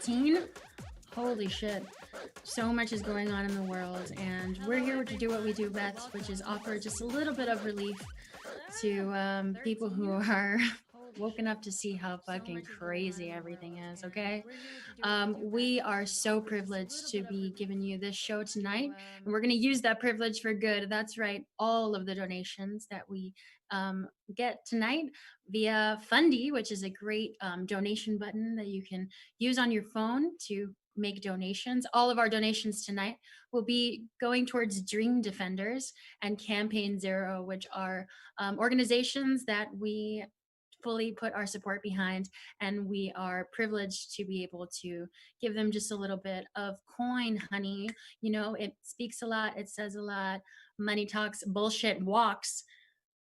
2016. Holy shit. So much is going on in the world, and we're here to do what we do best, which is offer just a little bit of relief to people who are woken up to see how fucking crazy everything is, okay? We are so privileged to be giving you this show tonight, and we're going to use that privilege for good. That's right. All of the donations that we get tonight via Fundy, which is a great donation button that you can use on your phone to make donations. All of our donations tonight will be going towards Dream Defenders and Campaign Zero, which are organizations that we fully put our support behind, and we are privileged to be able to give them just a little bit of coin, honey. You know, it speaks a lot, it says a lot. Money talks, bullshit walks.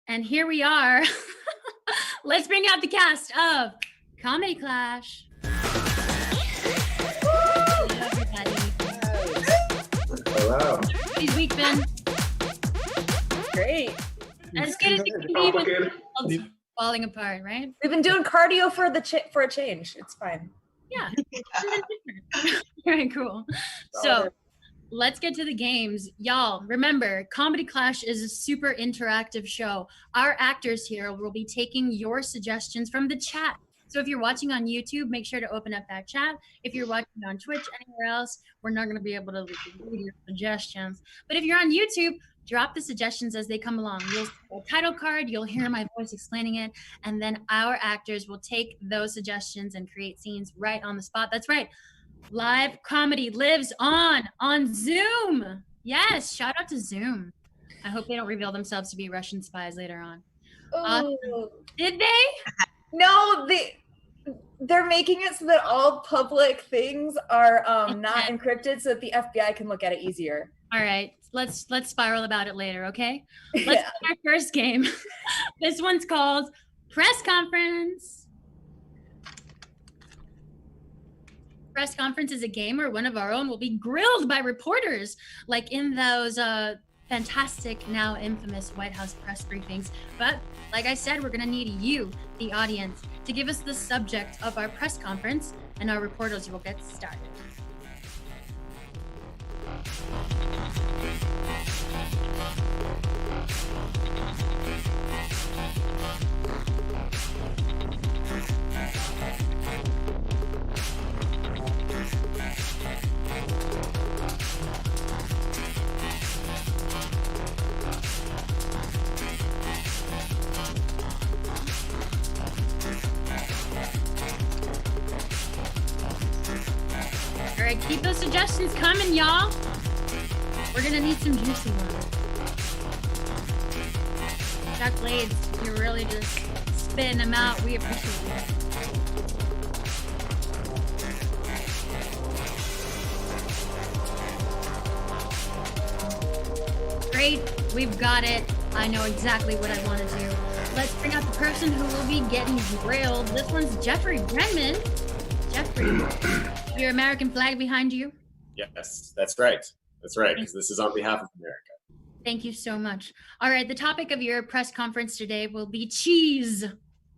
And here we are. Let's bring out the cast of Comedy Clash. Hello, everybody. Hello. How's week been? Great. As good as it can be when the world's falling apart, right? We've been doing cardio for a change. It's fine. Yeah. Very cool. So let's get to the games. Y'all, remember, Comedy Clash is a super interactive show. Our actors here will be taking your suggestions from the chat. So if you're watching on YouTube, make sure to open up that chat. If you're watching on Twitch, anywhere else, we're not going to be able to read your suggestions. But if you're on YouTube, drop the suggestions as they come along. You'll see a title card, you'll hear my voice explaining it, and then our actors will take those suggestions and create scenes right on the spot. That's right. Live comedy lives on Zoom. Yes, shout out to Zoom. I hope they don't reveal themselves to be Russian spies later on. Did they? No, they're making it so that all public things are not encrypted so that the FBI can look at it easier. All right, let's spiral about it later, okay? Let's play our first game. This one's called Press Conference. Press Conference is a game where one of our own will be grilled by reporters, like in those fantastic, now infamous White House press briefings. But like I said, we're gonna need you, the audience, to give us the subject of our press conference, and our reporters will get started. All right, keep those suggestions coming, y'all. We're gonna need some juicy ones. Chuck Blades, you're really just spitting them out. We appreciate it. Great, we've got it. I know exactly what I want to do. Let's bring out the person who will be getting grilled. This one's Jeffrey Brenman. Jeffrey, your American flag behind you? Yes, that's right. That's right, because this is on behalf of America. Thank you so much. All right, the topic of your press conference today will be cheese.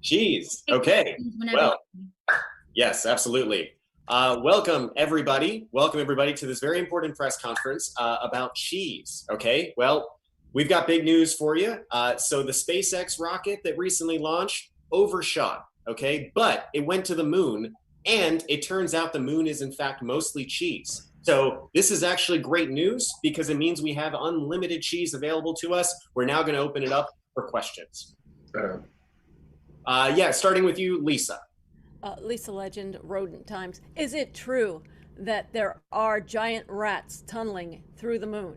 Cheese. Okay. Well, yes, absolutely. Welcome, everybody. Welcome, everybody, to this very important press conference about cheese. Okay. Well, we've got big news for you. So the SpaceX rocket that recently launched overshot. Okay, but it went to the moon, and it turns out the moon is in fact mostly cheese. So this is actually great news because it means we have unlimited cheese available to us. We're now going to open it up for questions. Starting with you, Lisa. Lisa Legend, Rodent Times. Is it true that there are giant rats tunneling through the moon?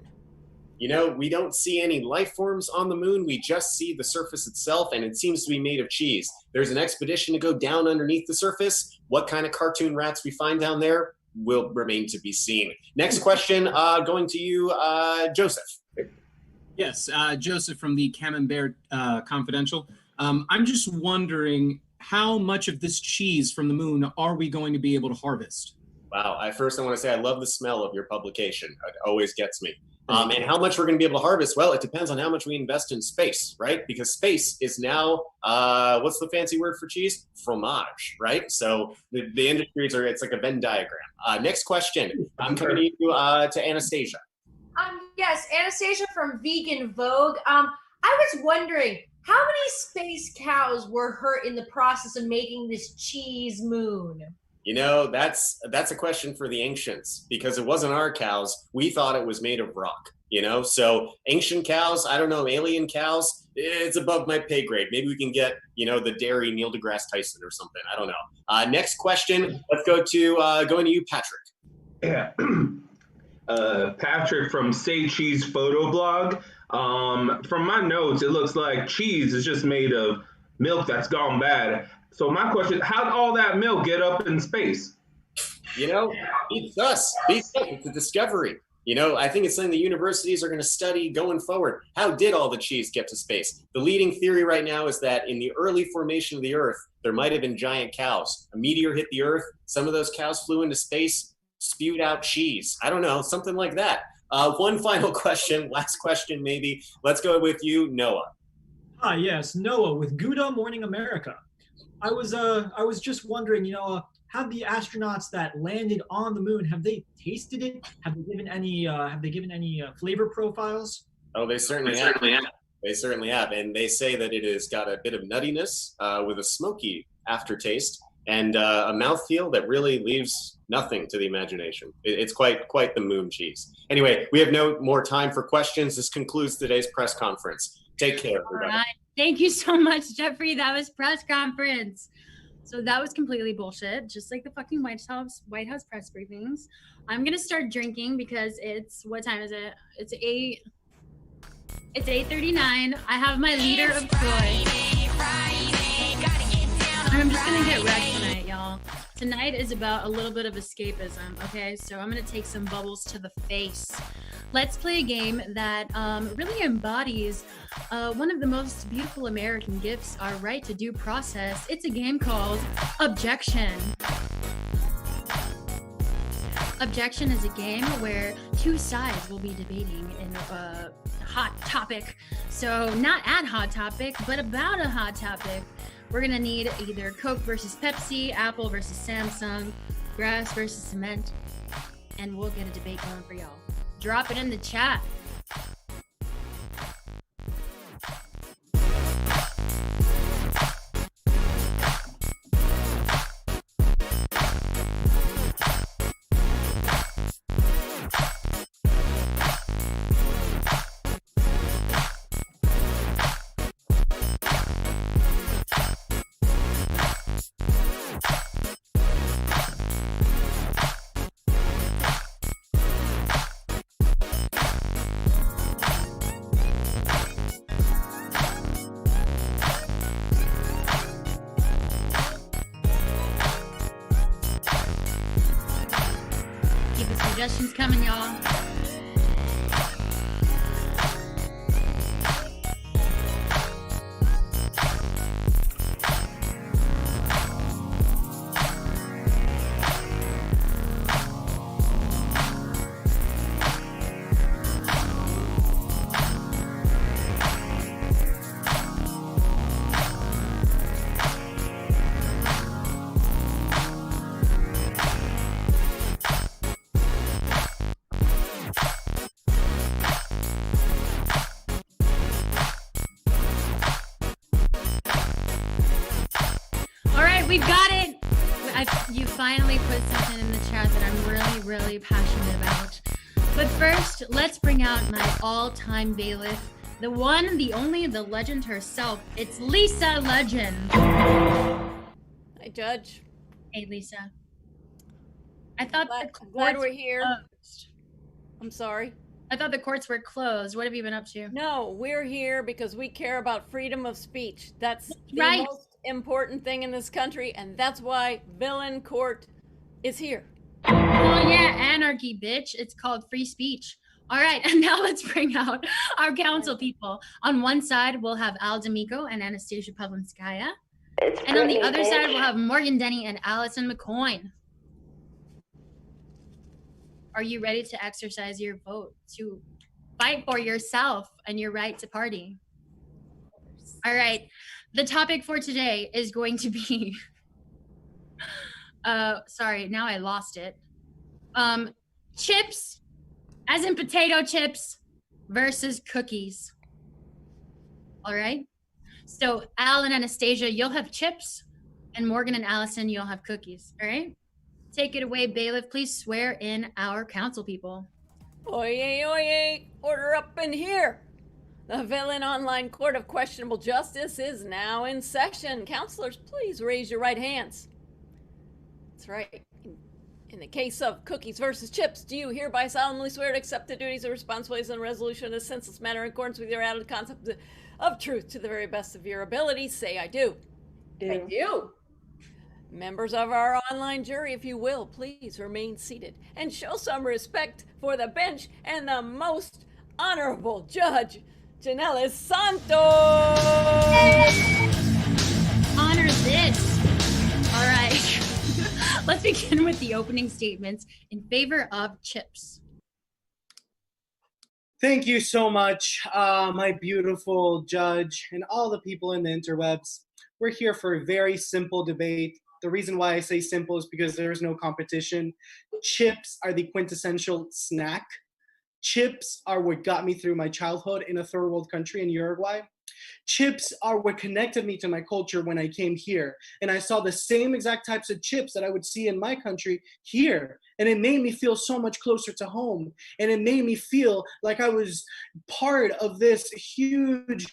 You know, we don't see any life forms on the moon. We just see the surface itself, and it seems to be made of cheese. There's an expedition to go down underneath the surface. What kind of cartoon rats we find down there will remain to be seen. Next question, going to you, Joseph. Yes, Joseph from the Camembert Confidential. I'm just wondering, how much of this cheese from the moon are we going to be able to harvest? Wow, I want to say I love the smell of your publication. It always gets me. And how much we're going to be able to harvest? Well, it depends on how much we invest in space, right? Because space is now, what's the fancy word for cheese? Fromage, right? So the industries are, it's like a Venn diagram. Next question. I'm coming to you, to Anastasia. Yes, Anastasia from Vegan Vogue. I was wondering, how many space cows were hurt in the process of making this cheese moon? You know, that's a question for the ancients, because it wasn't our cows. We thought it was made of rock, you know? So ancient cows, I don't know, alien cows, it's above my pay grade. Maybe we can get, you know, the dairy Neil deGrasse Tyson or something. I don't know. Next question, let's go to, going to you, Patrick. Yeah. Patrick from Say Cheese Photo Blog. From my notes, it looks like cheese is just made of milk that's gone bad. So my question, how'd all that milk get up in space? You know, beats us. It's a discovery. You know, I think it's something the universities are going to study going forward. How did all the cheese get to space? The leading theory right now is that in the early formation of the Earth, there might have been giant cows. A meteor hit the Earth. Some of those cows flew into space, spewed out cheese. I don't know, something like that. One final question, last question maybe. Let's go with you, Noah. Hi, yes, Noah with Gouda Morning America. I was just wondering, you know, have the astronauts that landed on the moon, have they tasted it? Have they given any flavor profiles? Oh, they certainly have. They certainly have, and they say that it has got a bit of nuttiness with a smoky aftertaste and a mouthfeel that really leaves nothing to the imagination. It's quite the moon cheese. Anyway, we have no more time for questions. This concludes today's press conference. Take care, everybody. All right. Thank you so much, Jeffrey. That was press conference. So that was completely bullshit, just like the fucking White House press briefings. I'm gonna start drinking because it's, what time is it? It's 8:39. I have my liter of Troy. I'm just gonna get wrecked tonight, y'all. Tonight is about a little bit of escapism, okay? So I'm gonna take some bubbles to the face. Let's play a game that really embodies one of the most beautiful American gifts, our right to due process. It's a game called Objection. Objection is a game where two sides will be debating in a hot topic. So not at Hot Topic, but about a hot topic. We're gonna need either Coke versus Pepsi, Apple versus Samsung, grass versus cement, and we'll get a debate going for y'all. Drop it in the chat. Suggestions coming, y'all. We've got it. You finally put something in the chat that I'm really passionate about. But first, let's bring out my all-time bailiff, the one, the only, the legend herself. It's Lisa Legend. Hi, Judge. Hey, Lisa. I thought glad we're here. Closed. I'm sorry. I thought the courts were closed. What have you been up to? No, we're here because we care about freedom of speech. That's the right. most important thing in this country, and that's why Villain Court is here. Oh yeah, anarchy, bitch. It's called free speech. All right, and now let's bring out our council people. On one side, we'll have Al D'Amico and Anastasia Pavlinskaya. And on the other side, we'll have Morgan Denny and Allison McCoyne. Are you ready to exercise your vote to fight for yourself and your right to party. All right. The topic for today is going to be, sorry, now I lost it. Chips, as in potato chips, versus cookies. All right. So Al and Anastasia, you'll have chips, and Morgan and Allison, you'll have cookies. All right. Take it away, bailiff. Please swear in our council people. Oyez, oyez, order up in here. The Villain Online Court of Questionable Justice is now in session. Counselors, please raise your right hands. That's right. In the case of cookies versus chips, do you hereby solemnly swear to accept the duties and responsibilities and resolution in a senseless manner in accordance with your added concept of truth to the very best of your ability? Say, I do. I do. Members of our online jury, if you will, please remain seated and show some respect for the bench and the most honorable judge, Jannelys Santos. Honor this. All right. Let's begin with the opening statements in favor of chips. Thank you so much, my beautiful judge and all the people in the interwebs. We're here for a very simple debate. The reason why I say simple is because there is no competition. Chips are the quintessential snack. Chips are what got me through my childhood in a third world country in Uruguay. Chips are what connected me to my culture when I came here. And I saw the same exact types of chips that I would see in my country here. And it made me feel so much closer to home. And it made me feel like I was part of this huge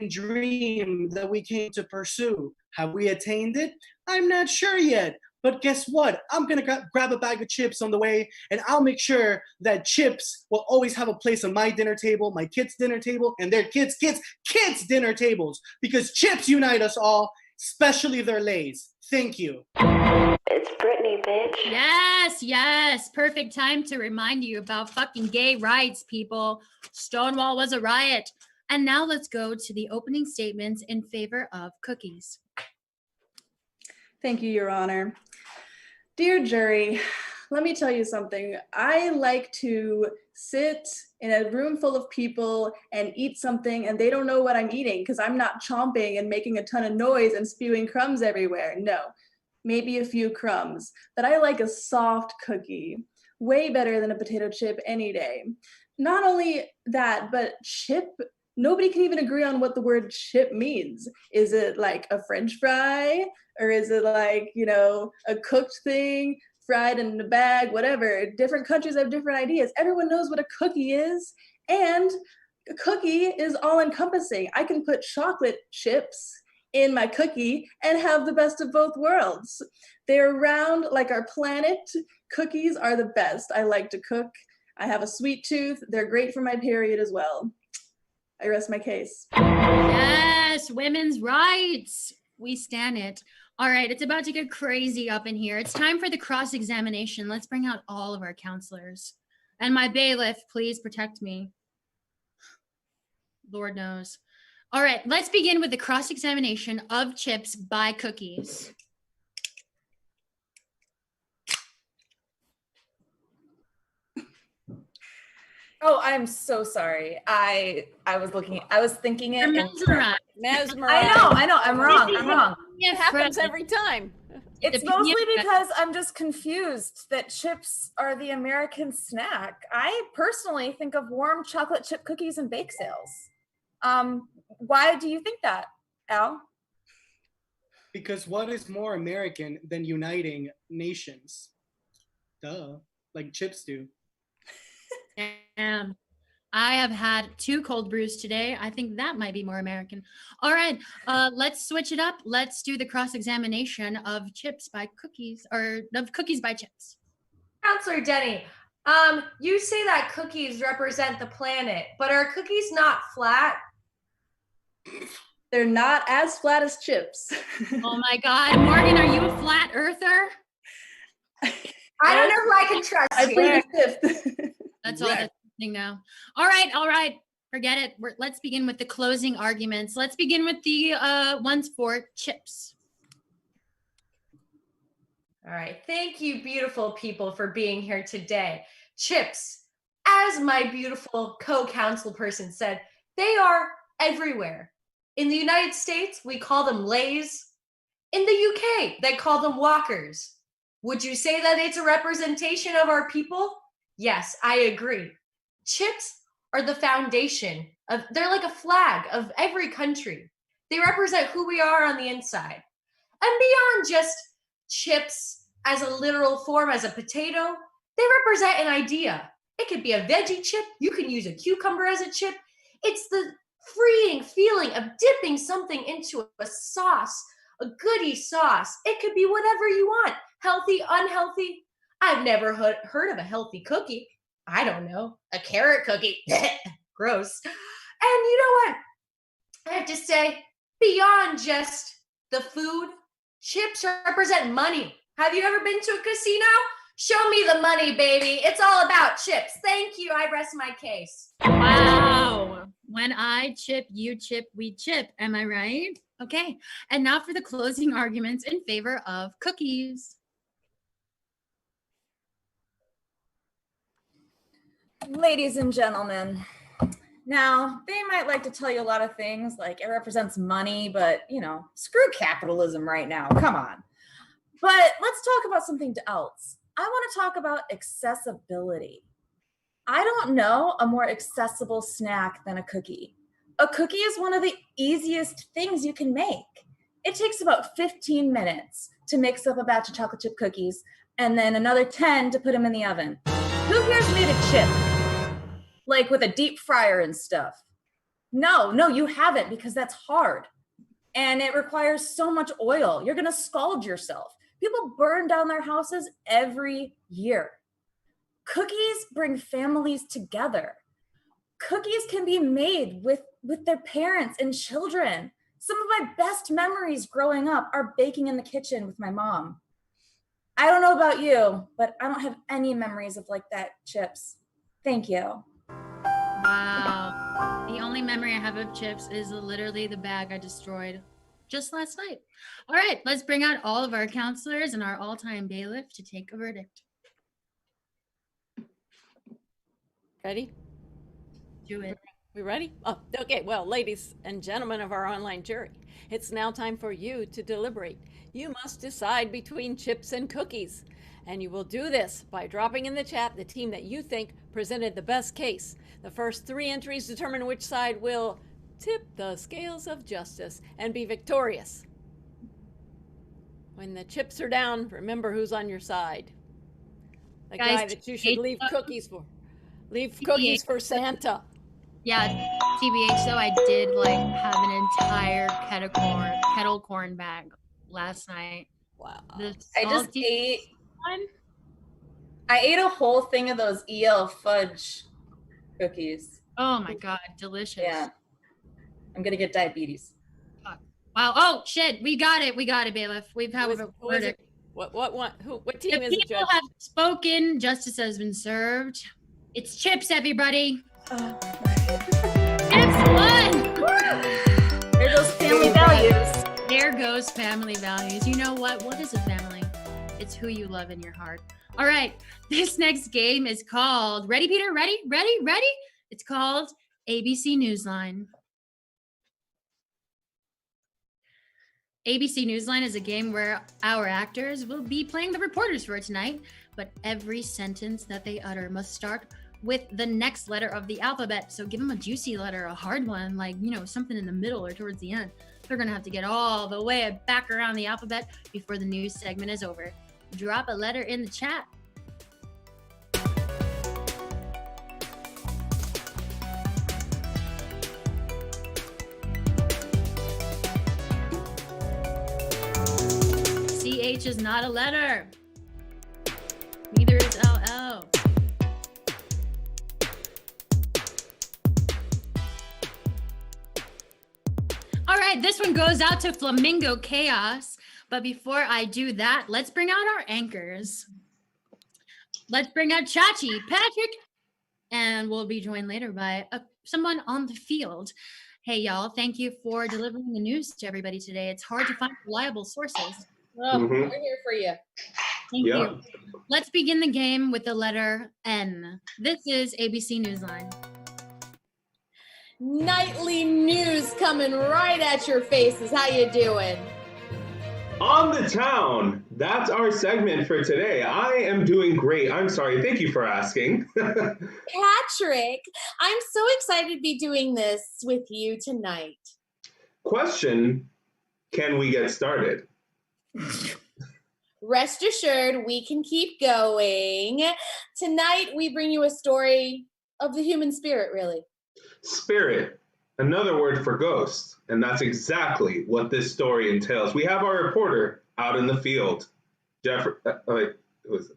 dream that we came to pursue. Have we attained it? I'm not sure yet. But guess what? I'm going to grab a bag of chips on the way, and I'll make sure that chips will always have a place on my dinner table, my kids' dinner table, and their kids' dinner tables. Because chips unite us all, especially their Lays. Thank you. It's Brittany, bitch. Yes, yes. Perfect time to remind you about fucking gay rights, people. Stonewall was a riot. And now let's go to the opening statements in favor of cookies. Thank you, Your Honor. Dear jury, let me tell you something. I like to sit in a room full of people and eat something and they don't know what I'm eating because I'm not chomping and making a ton of noise and spewing crumbs everywhere. No, maybe a few crumbs. But I like a soft cookie. Way better than a potato chip any day. Not only that, but chip, nobody can even agree on what the word chip means. Is it like a French fry? Or is it like, you know, a cooked thing, fried in a bag, whatever? Different countries have different ideas. Everyone knows what a cookie is. And a cookie is all encompassing. I can put chocolate chips in my cookie and have the best of both worlds. They're round like our planet. Cookies are the best. I like to cook. I have a sweet tooth. They're great for my period as well. I rest my case. Yes, women's rights. We stand it. All right, it's about to get crazy up in here. It's time for the cross-examination. Let's bring out all of our counselors. And my bailiff, please protect me. Lord knows. All right, let's begin with the cross-examination of chips by cookies. Oh, I'm so sorry. I was thinking it. Mesmerized. I know. I'm wrong. It happens every time. It's mostly because I'm just confused that chips are the American snack. I personally think of warm chocolate chip cookies and bake sales. Why do you think that, Al? Because what is more American than uniting nations? Duh, like chips do. And I have had 2 cold brews today. I think that might be more American. All right, let's switch it up. Let's do the cross-examination of chips by cookies, or of cookies by chips. Counselor Denny, you say that cookies represent the planet, but are cookies not flat? They're not as flat as chips. Oh my God, Morgan, are you a flat earther? I don't know who I can trust. I plead the fifth. That's all that's happening now. All right. Forget it. Let's begin with the closing arguments. Let's begin with the ones for chips. All right. Thank you, beautiful people, for being here today. Chips, as my beautiful co-counsel person said, they are everywhere. In the United States, we call them Lays. In the UK, they call them Walkers. Would you say that it's a representation of our people? Yes, I agree. Chips are the foundation of, they're like a flag of every country. They represent who we are on the inside. And beyond just chips as a literal form, as a potato, they represent an idea. It could be a veggie chip. You can use a cucumber as a chip. It's the freeing feeling of dipping something into a sauce, a goody sauce. It could be whatever you want. Healthy, unhealthy. I've never heard of a healthy cookie. I don't know. A carrot cookie. Gross. And you know what? I have to say, beyond just the food, chips represent money. Have you ever been to a casino? Show me the money, baby. It's all about chips. Thank you. I rest my case. Wow. When I chip, you chip, we chip. Am I right? Okay. And now for the closing arguments in favor of cookies. Ladies and gentlemen, now they might like to tell you a lot of things like it represents money, but you know, screw capitalism right now. Come on. But let's talk about something else. I want to talk about accessibility. I don't know a more accessible snack than a cookie. A cookie is one of the easiest things you can make. It takes about 15 minutes to mix up a batch of chocolate chip cookies and then another 10 to put them in the oven. Who here's made a chip? Like with a deep fryer and stuff? No, you haven't, because that's hard. And it requires so much oil. You're gonna scald yourself. People burn down their houses every year. Cookies bring families together. Cookies can be made with their parents and children. Some of my best memories growing up are baking in the kitchen with my mom. I don't know about you, but I don't have any memories of like that chips. Thank you. Wow. The only memory I have of chips is literally the bag I destroyed just last night. All right, let's bring out all of our counselors and our all-time bailiff to take a verdict. Ready? Do it. We ready? Oh, okay. Well, ladies and gentlemen of our online jury, it's now time for you to deliberate. You must decide between chips and cookies. And you will do this by dropping in the chat the team that you think presented the best case. The first 3 entries determine which side will tip the scales of justice and be victorious. When the chips are down, remember who's on your side. The guy that you should leave cookies for. Leave cookies for Santa. Yeah, TBH though, I did like have an entire kettle corn bag last night. Wow. I ate a whole thing of those EL fudge cookies. Oh my God, delicious. Yeah. I'm gonna get diabetes. Wow. Oh shit, we got it, bailiff. We've had a verdict. What team is it, Judge? People have spoken. Justice has been served. It's chips, everybody. Chips won. There goes family values. There goes family values. You know what? What is a family? It's who you love in your heart. All right. This next game is called, ready, Peter? Ready? It's called A.B.C. NEWSLINE. A.B.C. NEWSLINE is a game where our actors will be playing the reporters for tonight, but every sentence that they utter must start with the next letter of the alphabet. So give them a juicy letter, a hard one, like, you know, something in the middle or towards the end. They're going to have to get all the way back around the alphabet before the news segment is over. Drop a letter in the chat. CH is not a letter. Neither is LL. All right, this one goes out to Flamingo Chaos. But before I do that, let's bring out our anchors. Let's bring out Chachi, Patrick, and we'll be joined later by someone on the field. Hey, y'all, thank you for delivering the news to everybody today. It's hard to find reliable sources. We're here for you. Thank Yeah. you. Let's begin the game with the letter N. This is ABC Newsline. Nightly news coming right at your faces. How you doing? On the town. That's our segment for today. I am doing great. I'm sorry. Thank you for asking. Patrick, I'm so excited to be doing this with you tonight. Question, can we get started? Rest assured, we can keep going. Tonight, we bring you a story of the human spirit, really. Spirit, another word for ghost. And that's exactly what this story entails. We have our reporter out in the field. Wait, who is it?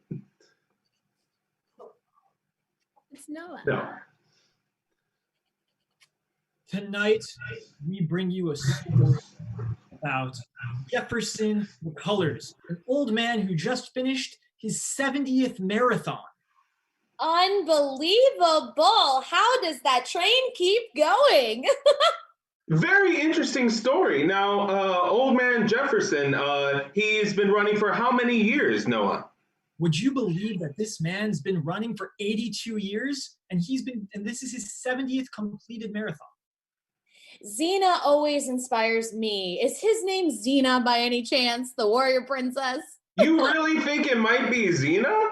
It's Noah. No. Tonight, we bring you a story about Jefferson McCullers, an old man who just finished his 70th marathon. Unbelievable. How does that train keep going? Very interesting story. Now, old man Jefferson, he's been running for how many years, Noah? Would you believe that this man's been running for 82 years and this is his 70th completed marathon? Xena always inspires me. Is his name Xena by any chance, the warrior princess? You really think it might be Xena?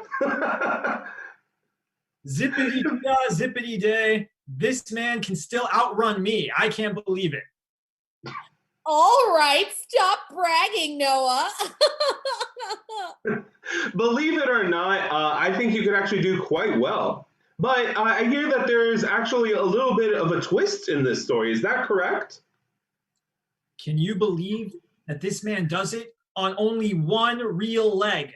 Zippity-da, zippity-day. This man can still outrun me. I can't believe it. All right, stop bragging, Noah. Believe it or not, I think you could actually do quite well. But I hear that there's actually a little bit of a twist in this story. Is that correct? Can you believe that this man does it on only one real leg?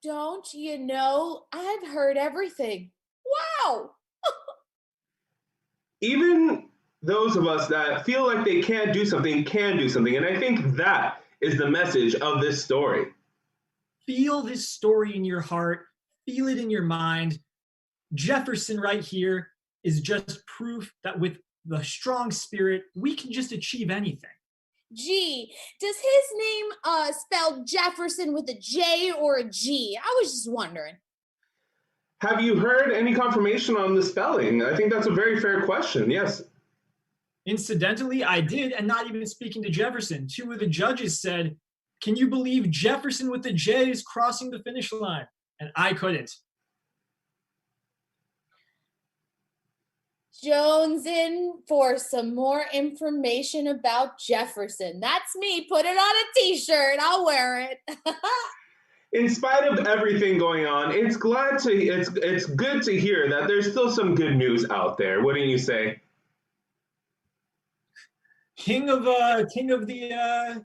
Don't you know, I've heard everything. Wow. Even those of us that feel like they can't do something can do something. And I think that is the message of this story. Feel this story in your heart. Feel it in your mind. Jefferson right here is just proof that with the strong spirit, we can just achieve anything. Gee, does his name spell Jefferson with a J or a G? I was just wondering. Have you heard any confirmation on the spelling? I think that's a very fair question. Yes. Incidentally, I did, and not even speaking to Jefferson. Two of the judges said, "Can you believe Jefferson with the J is crossing the finish line?" And I couldn't. Jones in for some more information about Jefferson. That's me. Put it on a t-shirt. I'll wear it. In spite of everything going on, it's good to hear that there's still some good news out there. Wouldn't you say? King of the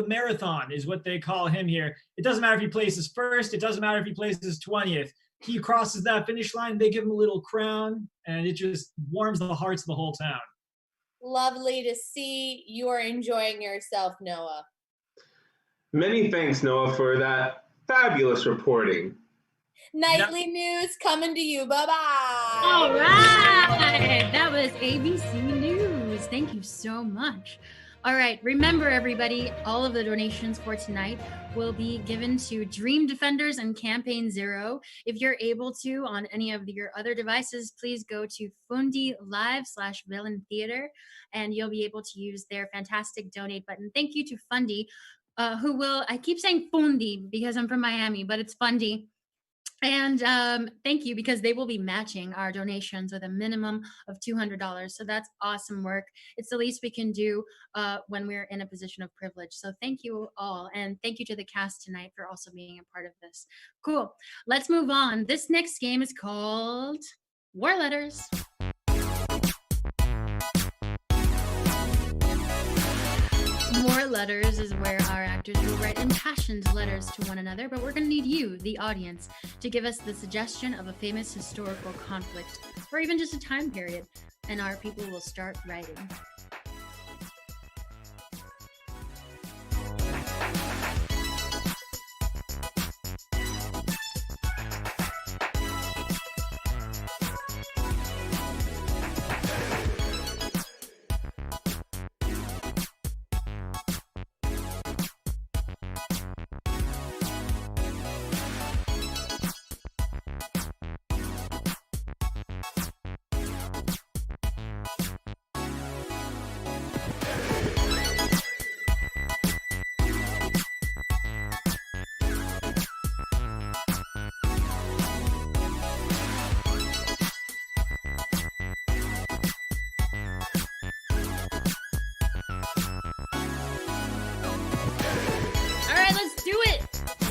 marathon is what they call him here. It doesn't matter if he places first. It doesn't matter if he places 20th. He crosses that finish line. They give him a little crown, and it just warms the hearts of the whole town. Lovely to see you are enjoying yourself, Noah. Many thanks, Noah, for that fabulous reporting. Nightly news coming to you. Bye-bye. All right. That was ABC News. Thank you so much. All right. Remember, everybody, all of the donations for tonight will be given to Dream Defenders and Campaign Zero. If you're able to, on any of your other devices, please go to Fundi Live/Villain Theater, and you'll be able to use their fantastic donate button. Thank you to Fundi, who will, I keep saying Fundi because I'm from Miami, but it's Fundi. And thank you, because they will be matching our donations with a minimum of $200. So that's awesome work. It's the least we can do when we're in a position of privilege. So thank you all. And thank you to the cast tonight for also being a part of this. Cool. Let's move on. This next game is called War Letters. War Letters is where our actors will write impassioned letters to one another, but we're going to need you, the audience, to give us the suggestion of a famous historical conflict, or even just a time period, and our people will start writing.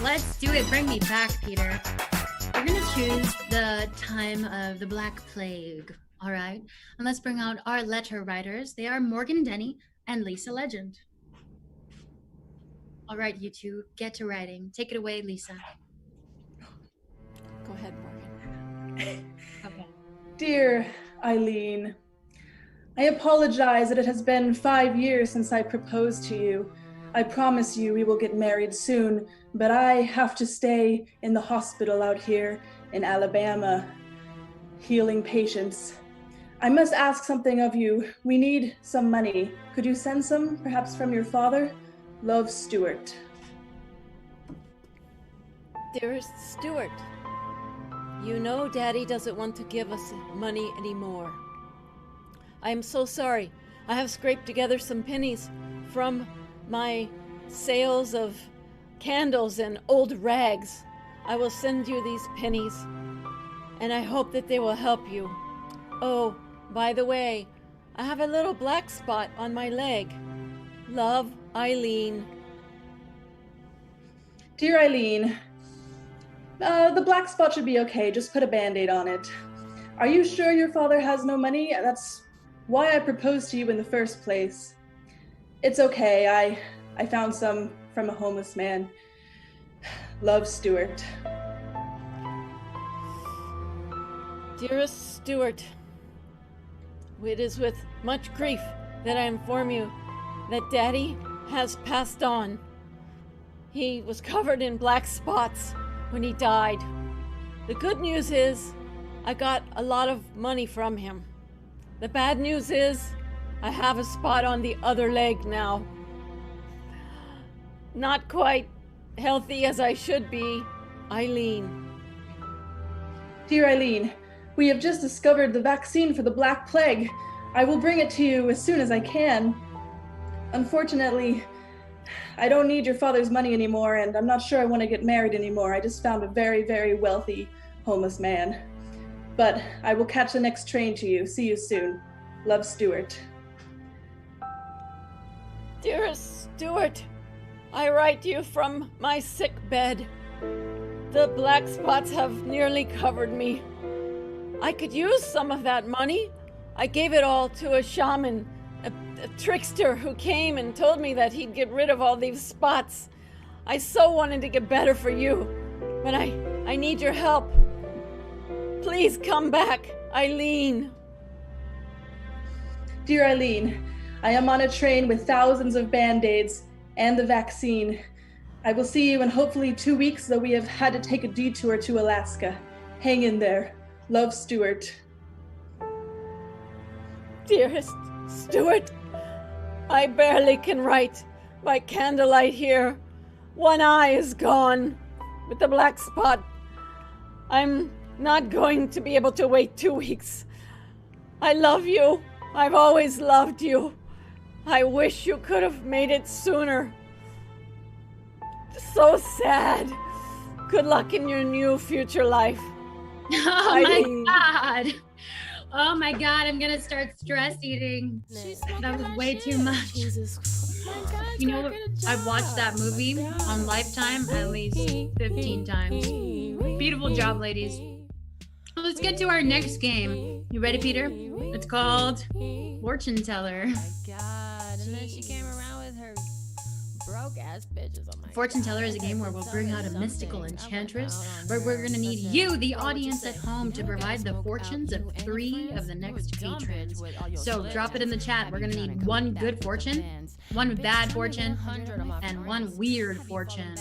Let's do it. Bring me back, Peter. We're gonna choose the time of the Black Plague. All right, and let's bring out our letter writers. They are Morgan Denny and Lisa Legend. All right, you two, get to writing. Take it away, Lisa. Go ahead, Morgan. Okay. Dear Eileen, I apologize that it has been 5 years since I proposed to you. I promise you we will get married soon, but I have to stay in the hospital out here in Alabama, healing patients. I must ask something of you. We need some money. Could you send some, perhaps from your father? Love, Stuart. Dearest Stuart, you know Daddy doesn't want to give us money anymore. I am so sorry. I have scraped together some pennies from my sales of candles and old rags. I will send you these pennies, and I hope that they will help you. Oh, by the way, I have a little black spot on my leg. Love, Eileen. Dear Eileen, the black spot should be okay. Just put a Band-Aid on it. Are you sure your father has no money? That's why I proposed to you in the first place. It's okay. I found some from a homeless man. Love, Stuart. Dearest Stuart, it is with much grief that I inform you that Daddy has passed on. He was covered in black spots when he died. The good news is I got a lot of money from him. The bad news is I have a spot on the other leg now. Not quite healthy as I should be, Eileen. Dear Eileen, we have just discovered the vaccine for the Black Plague. I will bring it to you as soon as I can. Unfortunately, I don't need your father's money anymore, and I'm not sure I want to get married anymore. I just found a very, very wealthy homeless man. But I will catch the next train to you. See you soon. Love, Stuart. Dearest Stuart, I write you from my sick bed. The black spots have nearly covered me. I could use some of that money. I gave it all to a shaman, a trickster who came and told me that he'd get rid of all these spots. I so wanted to get better for you, but I need your help. Please come back, Eileen. Dear Eileen, I am on a train with thousands of Band-Aids and the vaccine. I will see you in hopefully 2 weeks, though we have had to take a detour to Alaska. Hang in there. Love, Stuart. Dearest Stuart, I barely can write by candlelight here. One eye is gone with the black spot. I'm not going to be able to wait 2 weeks. I love you. I've always loved you. I wish you could have made it sooner. So sad. Good luck in your new future life. Oh my God. Oh my God, I'm gonna start stress eating. That was way too much. You know, I've watched that movie on Lifetime at least 15 times. Beautiful job, ladies. Let's get to our next game. You ready, Peter? It's called Fortune Teller. Oh my God, and then she came around with her broke ass bitches. Oh my Fortune Teller is a game where we'll bring out a mystical enchantress, where we're going to need you, the audience at home, to provide the fortunes of 3 of the next patrons. So drop it in the chat. We're going to need 1 good fortune, 1 bad fortune, and 1 weird fortune.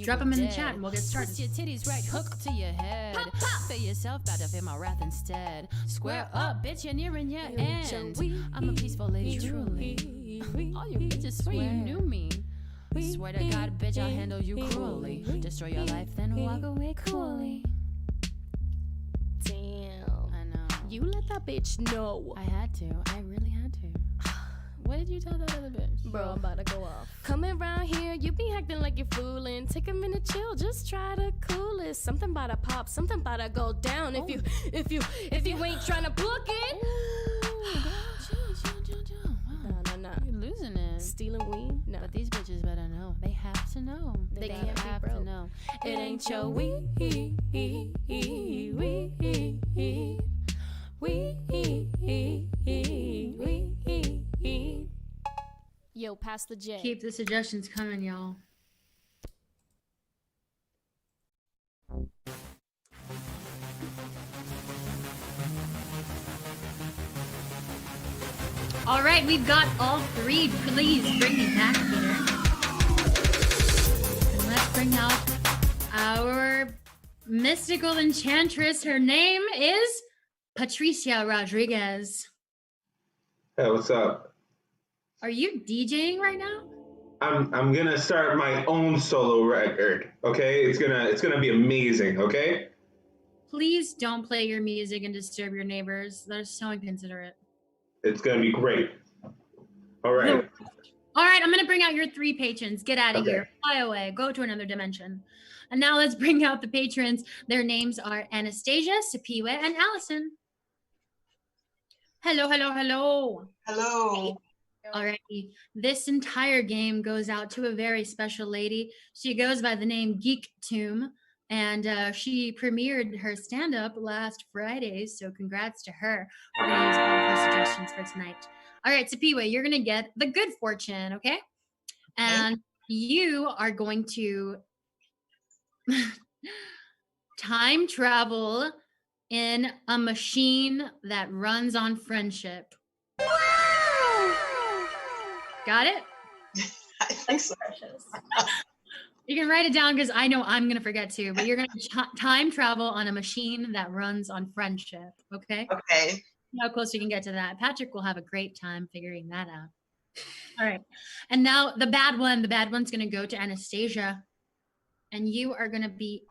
Drop them in the chat and we'll get started. Your titties right hook to your head. Feel yourself about to feel my wrath instead. Square up, bitch, you're nearing your end. I'm a peaceful lady, truly. All you bitches swear you knew me. Swear to God, bitch, I'll handle you cruelly. Destroy your life, then walk away coolly. Damn. I know. You let that bitch know. I had to. I really had to. What did you tell that other bitch? Bro, I'm about to go off. Coming around here, you be acting like you're fooling. Take a minute, chill, just try to cool it. Something about to pop, something about to go down. If you ain't trying to book it. No. You're losing it. Stealing weed? No. But these bitches better know. They have to know. They can't have to know. ain't your weed. Yo, pass the J. Keep the suggestions coming, y'all. All right, we've got all three. Please bring me back here. And let's bring out our mystical enchantress. Her name is Patricia Rodriguez. Hey, what's up? Are you DJing right now? I'm gonna start my own solo record. Okay, it's gonna be amazing. Okay. Please don't play your music and disturb your neighbors. They're so inconsiderate. It's gonna be great. All right. All right, I'm gonna bring out your three patrons. Get out of Okay. here. Fly away. Go to another dimension. And now let's bring out the patrons. Their names are Anastasia, Sipiwe, and Allison. Hello, hello, hello. Hello. Alrighty. This entire game goes out to a very special lady. She goes by the name Geek Tomb, and she premiered her stand-up last Friday, so congrats to her. We're gonna use all of her suggestions for tonight. All right, Sipiwe, you're gonna get the good fortune, okay? And you are going to time travel in a machine that runs on friendship. Got it? I think so. You can write it down because I know I'm going to forget to, but you're going to time travel on a machine that runs on friendship, okay? Okay. See how close you can get to that. Patrick will have a great time figuring that out. All right. And now the bad one. The bad one's going to go to Anastasia. And you are going to be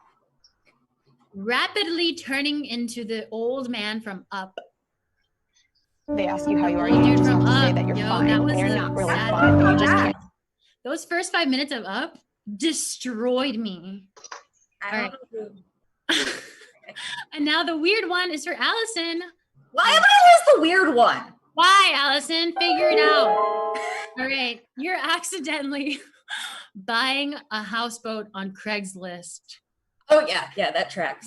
rapidly turning into the old man from Up. They ask you how you are, The you dude just have from to say Up. that you're Yo, fine, that was and you're the not really sad fine, but you just can't. Those first 5 minutes of Up destroyed me. All right. And now the weird one is for Allison. Why am I always the weird one? Why, Allison? Figure it out. All right. You're accidentally buying a houseboat on Craigslist. Oh, yeah. Yeah, that tracks.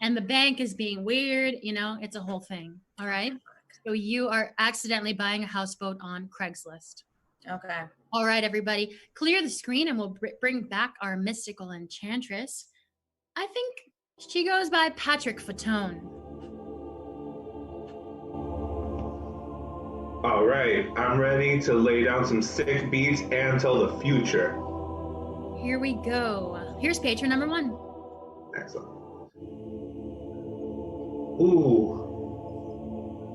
And the bank is being weird. You know, it's a whole thing. All right. So you are accidentally buying a houseboat on Craigslist. Okay. All right, everybody. Clear the screen and we'll bring back our mystical enchantress. I think she goes by Patrick Fatone. All right. I'm ready to lay down some sick beats and tell the future. Here we go. Here's patron number 1. Excellent. Ooh.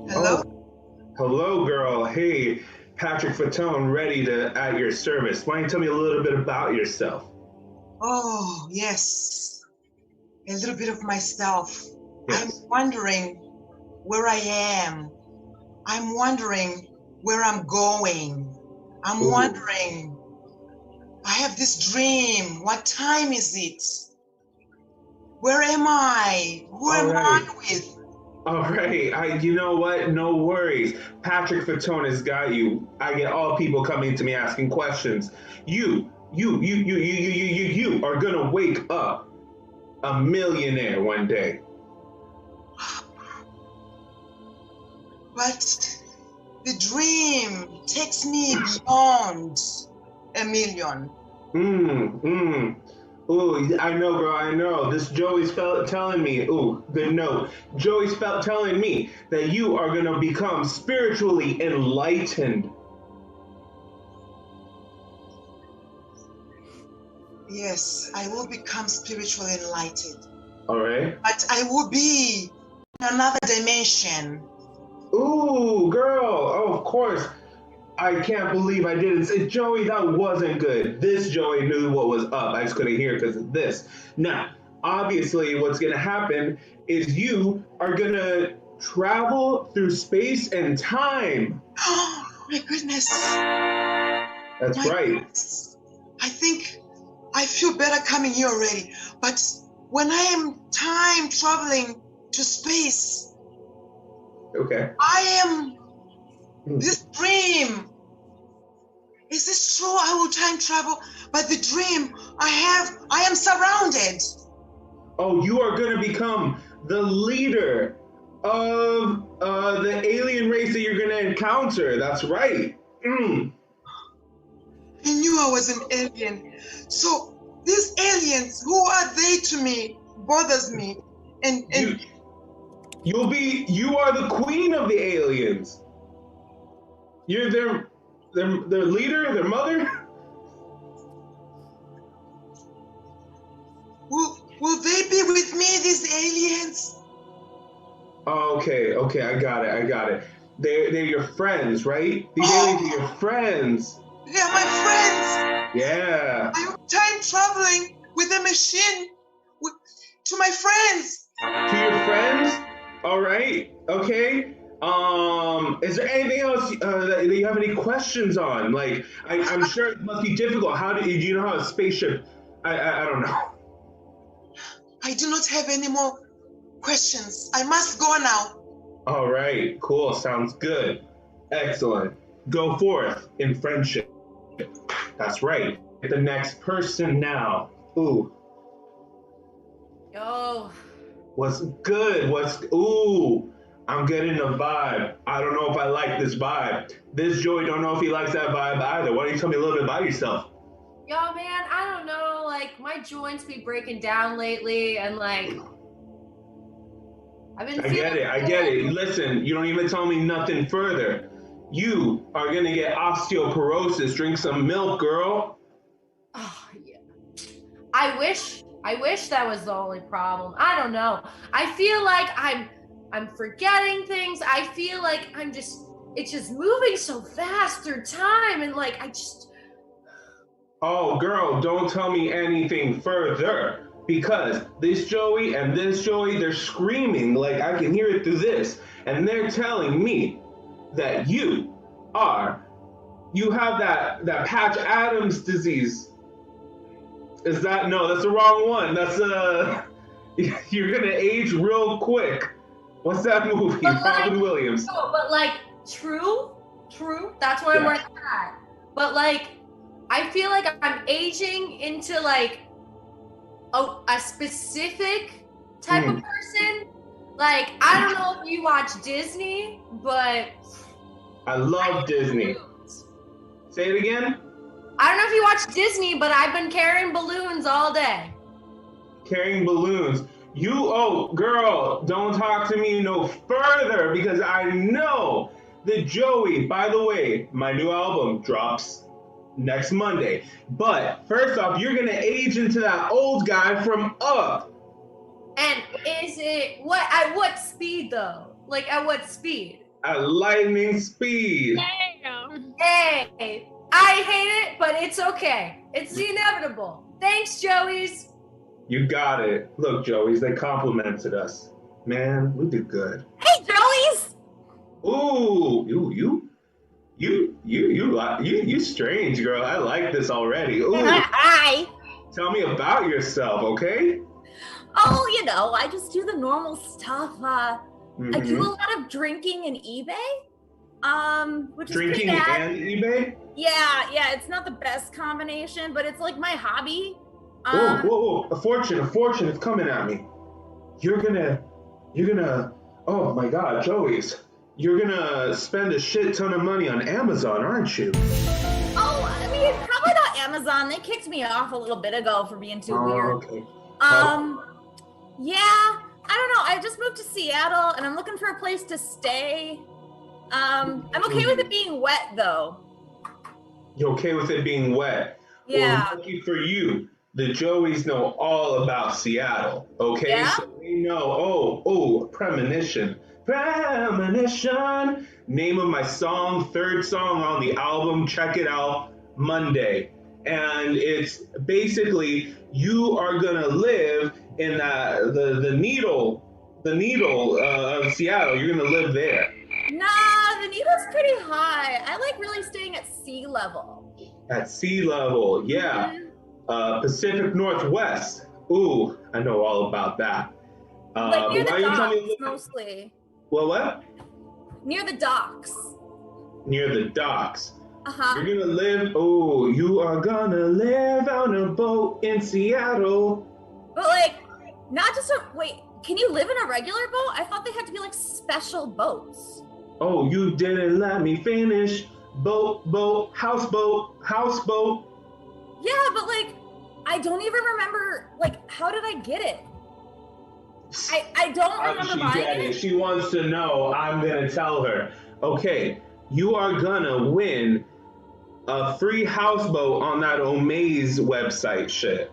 Hello? Oh. Hello, girl. Hey, Patrick Fatone, ready to at your service. Why don't you tell me a little bit about yourself? Oh, yes. A little bit of myself. Yes. I'm wondering where I am. I'm wondering where I'm going. I'm wondering. I have this dream. What time is it? Where am I? Who am I with? All right, you know what? No worries. Patrick Fatone has got you. I get all people coming to me asking questions. You are gonna wake up a millionaire one day. But the dream takes me beyond a million. Ooh, I know, girl, I know. This Joey's telling me, ooh, good note. Joey's telling me that you are going to become spiritually enlightened. Yes, I will become spiritually enlightened. All right. But I will be in another dimension. Ooh, girl, oh, of course. I can't believe I didn't say, Joey, that wasn't good. This Joey knew what was up. I just couldn't hear because of this. Now, obviously, what's going to happen is you are going to travel through space and time. Oh, my goodness. That's right. Goodness. I think I feel better coming here already. But when I am time traveling to space, okay, I am this dream. Is this true? I will time travel, but the dream I am surrounded. Oh, you are gonna become the leader of the alien race that you're gonna encounter. That's right. I knew I was an alien. So these aliens, who are they to me? Bothers me. And you are the queen of the aliens. You're their leader, their mother. Will they be with me, these aliens? Okay, I got it. They're your friends, right? These aliens are your friends. They're my friends. Yeah. I'm time traveling with a machine to my friends. To your friends? All right. Okay. Is there anything else that you have any questions on? Like, I'm sure it must be difficult. Do you know how a spaceship? I don't know. I do not have any more questions. I must go now. All right. Cool. Sounds good. Excellent. Go forth in friendship. That's right. The next person now. Ooh. Yo. What's good? Ooh. I'm getting a vibe. I don't know if I like this vibe. This Joey don't know if he likes that vibe either. Why don't you tell me a little bit about yourself? Yo, man, I don't know. Like, my joints be breaking down lately, and like, I've been. I get it. Listen, you don't even tell me nothing further. You are gonna get osteoporosis. Drink some milk, girl. Oh yeah. I wish that was the only problem. I don't know. I feel like I'm forgetting things. I feel like it's just moving so fast through time, and like Oh, girl, don't tell me anything further, because this Joey and this Joey, they're screaming, like I can hear it through this, and they're telling me that you have that Patch Adams disease. Is that, no, that's the wrong one. That's you're gonna age real quick. What's that movie? Robin Williams. No, but like, true, that's what I'm working at. But like, I feel like I'm aging into like a specific type of person. Like, I don't know if you watch Disney, but I love Disney. Say it again. I don't know if you watch Disney, but I've been carrying balloons all day. Carrying balloons. Girl, don't talk to me no further, because I know that Joey, by the way, my new album drops next Monday. But first off, you're gonna age into that old guy from Up. And is it at what speed though? Like, at what speed? At lightning speed. Damn. Hey, I hate it, but it's okay. It's inevitable. Thanks, Joey's. You got it. Look, Joey's, they complimented us. Man, we did good. Hey, Jannelys! Ooh, you strange, girl. I like this already. Ooh. Hi. Tell me about yourself, okay? Oh, I just do the normal stuff. I do a lot of drinking and eBay. Which is drinking pretty bad. And eBay? Yeah, it's not the best combination, but it's like my hobby. Whoa, a fortune is coming at me. You're gonna, oh my God, Joey's. You're gonna spend a shit ton of money on Amazon, aren't you? Oh, I mean, probably not Amazon. They kicked me off a little bit ago for being too weird. Okay. Yeah, I don't know. I just moved to Seattle and I'm looking for a place to stay. I'm okay with it being wet though. You're okay with it being wet? Yeah. Well, lucky for you, the Joeys know all about Seattle, okay? Yeah? So they know, premonition. Name of my song, third song on the album, check it out, Monday. And it's basically, you are gonna live in the needle of Seattle. You're gonna live there. Nah, the needle's pretty high. I like really staying at sea level. At sea level, yeah. Pacific Northwest. Ooh, I know all about that. Like near the docks, mostly. What? Near the docks. Near the docks. Uh-huh. You're gonna live, you are gonna live on a boat in Seattle. But like, Not just a, wait, can you live in a regular boat? I thought they had to be like special boats. Oh, you didn't let me finish. Boat, houseboat. Yeah, but like, I don't even remember, like, how did I get it? I don't remember buying it. She wants to know. I'm gonna tell her. Okay, you are gonna win a free houseboat on that Omaze website shit.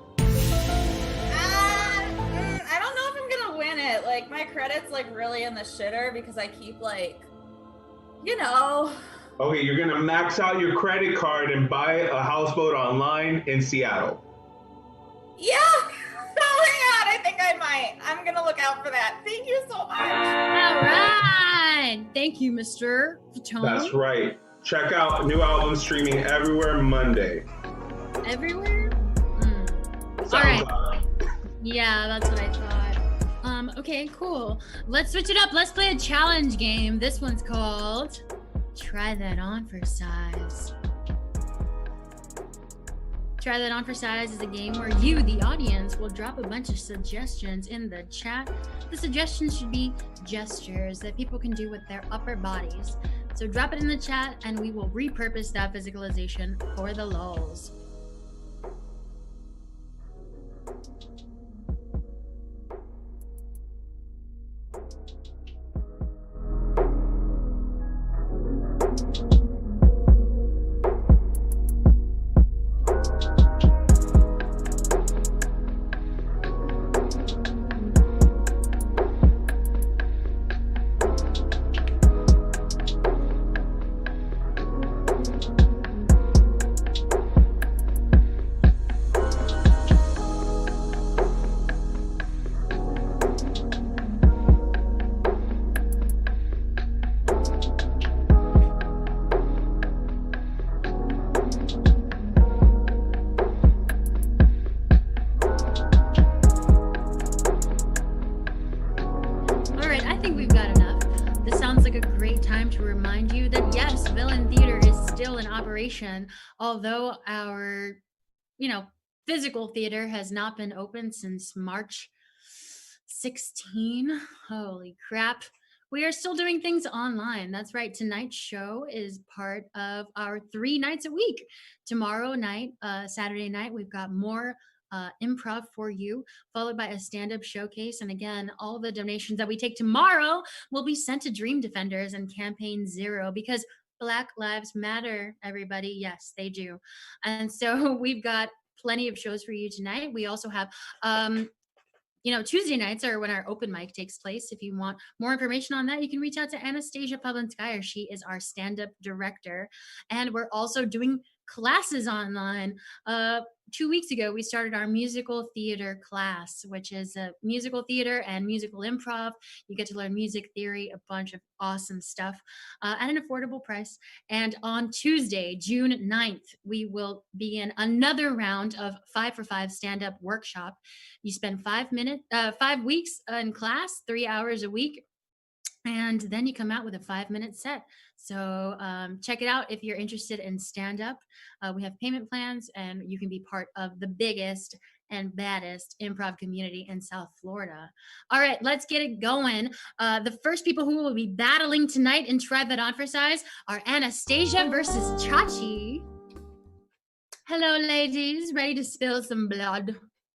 I don't know if I'm gonna win it. Like, my credit's like really in the shitter because I keep like, you know. Okay, you're gonna max out your credit card and buy a houseboat online in Seattle. Yeah. Oh my God, I think I might. I'm gonna look out for that. Thank you so much. All right. Thank you, Mr. Fatone. That's right. Check out new album streaming everywhere Monday. Everywhere? All right. Yeah, that's what I thought. Okay, cool. Let's switch it up. Let's play a challenge game. This one's called Try That On for Size. Try That On for Size is a game where you, the audience, will drop a bunch of suggestions in the chat. The suggestions should be gestures that people can do with their upper bodies. So drop it in the chat and we will repurpose that physicalization for the lulz. Although our, physical theater has not been open since March 16. Holy crap. We are still doing things online. That's right. Tonight's show is part of our 3 nights a week. Tomorrow night, Saturday night, we've got more improv for you, followed by a stand-up showcase. And again, all the donations that we take tomorrow will be sent to Dream Defenders and Campaign Zero, because Black Lives Matter, everybody. Yes, they do. And so we've got plenty of shows for you tonight. We also have, Tuesday nights are when our open mic takes place. If you want more information on that, you can reach out to Anastasia Pavlinskaya. She is our stand-up director. And we're also doing classes online. 2 weeks ago, we started our musical theater class, which is a musical theater and musical improv. You get to learn music theory, a bunch of awesome stuff at an affordable price. And on Tuesday, June 9th, we will begin another round of 5 for 5 stand-up workshop. You spend 5 weeks in class, 3 hours a week, and then you come out with a 5-minute set. So check it out if you're interested in stand-up. We have payment plans, and you can be part of the biggest and baddest improv community in South Florida. All right, let's get it going. The first people who will be battling tonight in Try That On for Size are Anastasia versus Chachi. Hello, ladies. Ready to spill some blood?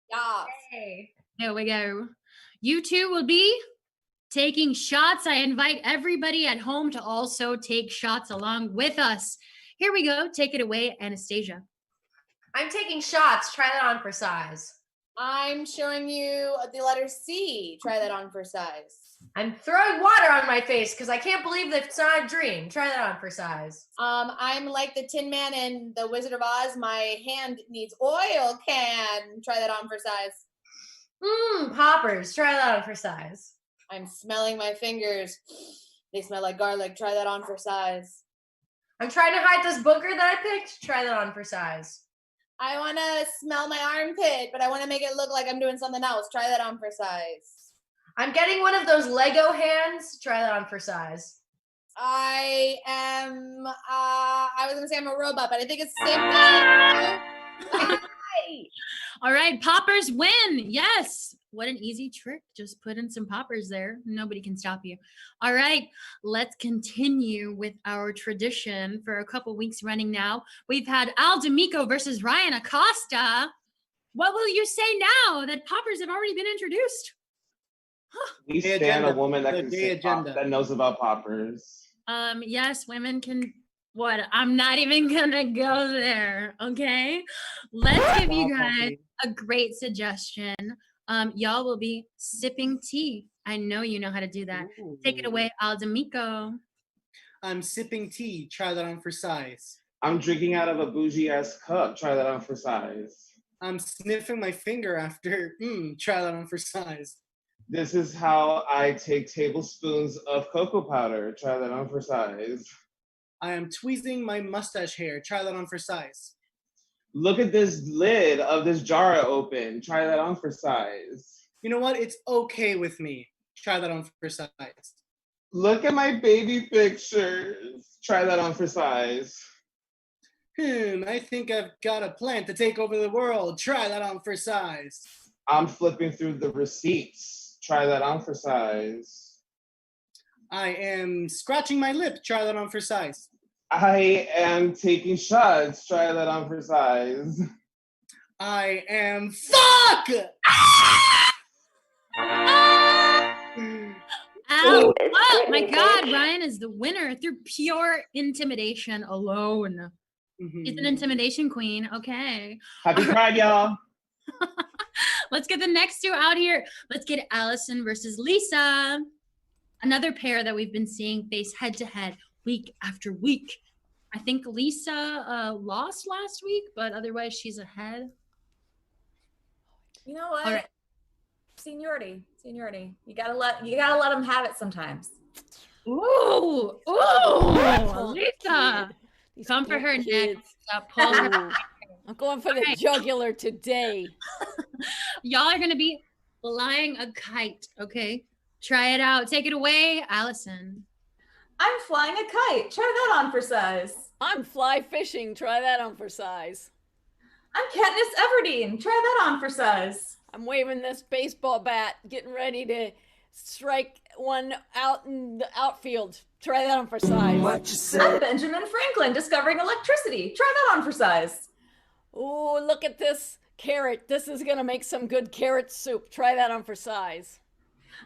Yeah. Hey. Here we go. You two will be taking shots. I invite everybody at home to also take shots along with us. Here we go. Take it away, Anastasia. I'm taking shots. Try that on for size. I'm showing you the letter C. Try that on for size. I'm throwing water on my face because I can't believe that it's not a dream. Try that on for size. I'm like the Tin Man in The Wizard of Oz. My hand needs oil can. Try that on for size. Poppers. Try that on for size. I'm smelling my fingers. They smell like garlic. Try that on for size. I'm trying to hide this booger that I picked. Try that on for size. I want to smell my armpit, but I want to make it look like I'm doing something else. Try that on for size. I'm getting one of those Lego hands. Try that on for size. I was going to say I'm a robot, but I think it's the same thing. All right, poppers win. Yes. What an easy trick. Just put in some poppers there. Nobody can stop you. All right, let's continue with our tradition for a couple weeks running now. We've had Al D'Amico versus Ryan Acosta. What will you say now that poppers have already been introduced? We stand a woman that can say that knows about poppers. Yes, women can. What? I'm not even gonna go there. Okay, let's give you guys a great suggestion. Y'all will be sipping tea. I know you know how to do that. Take it away, Al D'Amico. I'm sipping tea. Try that on for size. I'm drinking out of a bougie ass cup. Try that on for size. I'm sniffing my finger after. Try that on for size. This is how I take tablespoons of cocoa powder. Try that on for size. I am tweezing my mustache hair. Try that on for size. Look at this lid of this jar open. Try that on for size. You know what? It's okay with me. Try that on for size. Look at my baby pictures. Try that on for size. I think I've got a plan to take over the world. Try that on for size. I'm flipping through the receipts. Try that on for size. I am scratching my lip. Try that on for size. I am taking shots. Try that on for size. I am fuck! Ow. Oh my God, Ryan is the winner through pure intimidation alone. He's an intimidation queen. Okay. Happy Pride, y'all. Let's get the next two out here. Let's get Allison versus Lisa. Another pair that we've been seeing face head to head week after week. I think Lisa lost last week, but otherwise she's ahead. You know what? All right. Seniority. You gotta let them have it sometimes. Ooh, Lisa. Come for her next. Pull her. I'm going for the jugular today. Y'all are gonna be flying a kite, okay? Try it out. Take it away, Allison. I'm flying a kite. Try that on for size. I'm fly fishing. Try that on for size. I'm Katniss Everdeen. Try that on for size. I'm waving this baseball bat, getting ready to strike one out in the outfield. Try that on for size. What you say? I'm Benjamin Franklin, discovering electricity. Try that on for size. Ooh, look at this carrot. This is gonna make some good carrot soup. Try that on for size.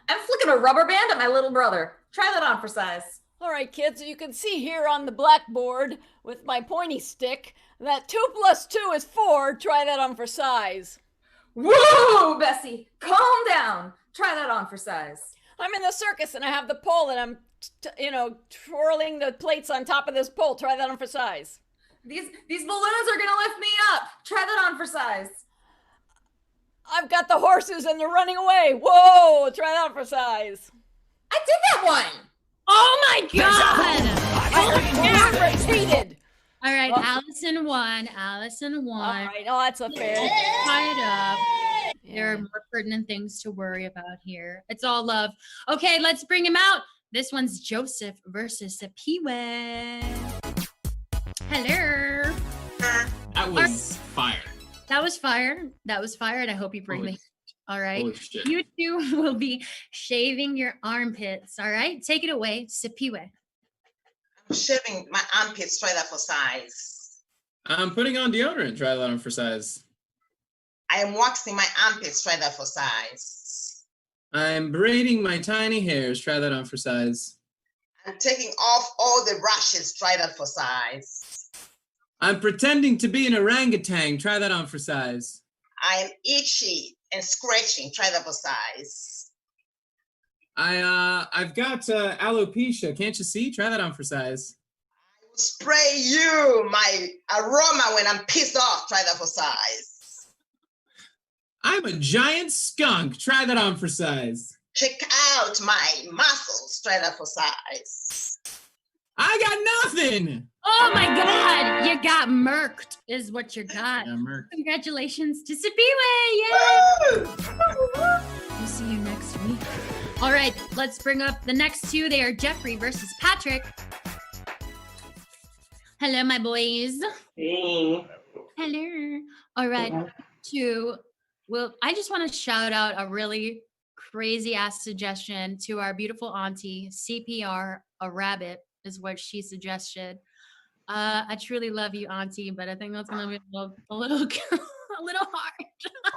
I'm flicking a rubber band at my little brother. Try that on for size. All right, kids, you can see here on the blackboard with my pointy stick that 2 + 2 is 4. Try that on for size. Whoa, Bessie, calm down. Try that on for size. I'm in the circus and I have the pole and I'm, twirling the plates on top of this pole. Try that on for size. These balloons are gonna lift me up. Try that on for size. I've got the horses and they're running away. Whoa, try that on for size. I did that one. Oh my God! I repeated. All right, Allison won. All right, that's a fair. Tie it up. There are more pertinent things to worry about here. It's all love. Okay, let's bring him out. This one's Joseph versus Sapiwe. Hello. That was fire. That was fire. And I hope you bring me. All right. Holy shit. You two will be shaving your armpits. All right. Take it away, Sapiwe. I'm shaving my armpits. Try that for size. I'm putting on deodorant. Try that on for size. I am waxing my armpits. Try that for size. I'm braiding my tiny hairs. Try that on for size. I'm taking off all the rashes. Try that for size. I'm pretending to be an orangutan. Try that on for size. I am itchy and scratching. Try that for size. I've got alopecia. Can't you see? Try that on for size. I will spray you my aroma when I'm pissed off. Try that for size. I'm a giant skunk. Try that on for size. Check out my muscles. Try that for size. I got nothing. Oh my God, you got murked is what you got. Yeah, murked. Congratulations to Sapiwe. Yay! We'll see you next week. All right, let's bring up the next two. They are Jeffrey versus Patrick. Hello, my boys. Hey. Hello. All right. I just want to shout out a really crazy ass suggestion to our beautiful auntie. CPR, a rabbit is what she suggested. I truly love you, auntie, but I think that's gonna be a little a little hard.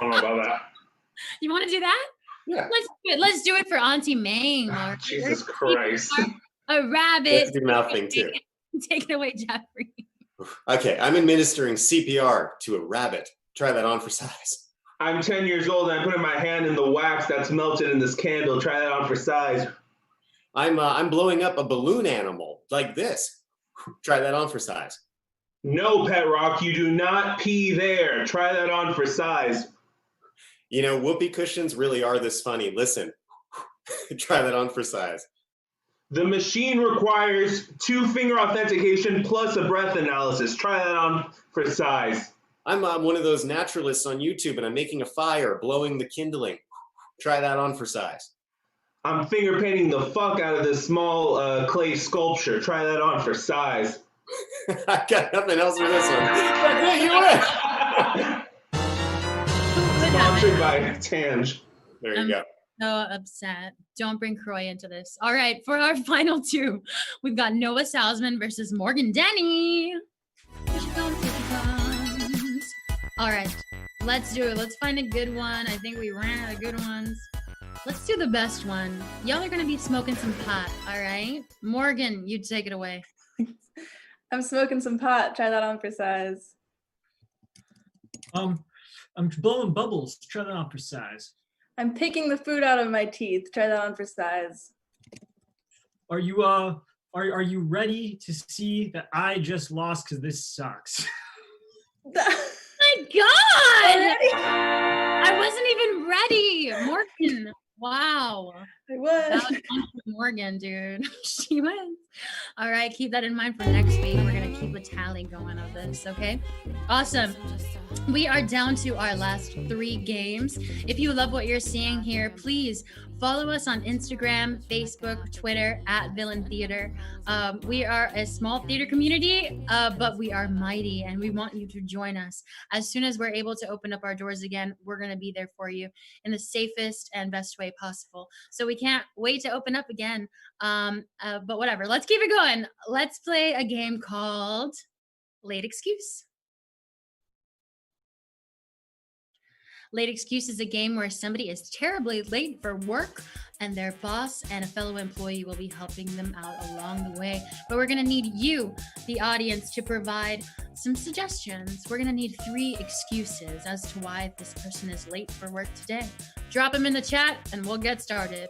I don't know about that. You want to do that? Yeah. Let's do it for Auntie Ming. Or Jesus Christ. A rabbit. Let's do mouth thing too. Take it away, Jeffrey. Okay, I'm administering CPR to a rabbit. Try that on for size. I'm 10 years old and I'm putting my hand in the wax that's melted in this candle. Try that on for size. I'm blowing up a balloon animal like this. Try that on for size. No, Pet Rock, you do not pee there. Try that on for size. You know, whoopee cushions really are this funny. Listen, try that on for size. The machine requires 2-finger authentication plus a breath analysis. Try that on for size. I'm one of those naturalists on YouTube and I'm making a fire, blowing the kindling. Try that on for size. I'm finger painting the fuck out of this small clay sculpture. Try that on for size. I got nothing else for this one. But you win. Sponsored by Tange. There you go. So upset. Don't bring Croy into this. All right, for our final two, we've got Noah Salzman versus Morgan Denny. All right, let's do it. Let's find a good one. I think we ran out of good ones. Let's do the best one. Y'all are gonna be smoking some pot, all right? Morgan, you take it away. I'm smoking some pot. Try that on for size. I'm blowing bubbles. Try that on for size. I'm picking the food out of my teeth. Try that on for size. Are you ready to see that I just lost because this sucks? My God! I wasn't even ready. Morgan. Wow. I was. Morgan, dude. She wins. All right, keep that in mind for next week. We're going to keep a tally going of this, okay? Awesome. We are down to our last 3 games. If you love what you're seeing here, please follow us on Instagram, Facebook, Twitter, @Villain Theater. We are a small theater community, but we are mighty, and we want you to join us. As soon as we're able to open up our doors again, we're going to be there for you in the safest and best way possible. So we can't wait to open up again. But whatever, let's keep it going. Let's play a game called Late Excuse. Late Excuse is a game where somebody is terribly late for work and their boss and a fellow employee will be helping them out along the way. But we're gonna need you, the audience, to provide some suggestions. We're gonna need 3 excuses as to why this person is late for work today. Drop them in the chat and we'll get started.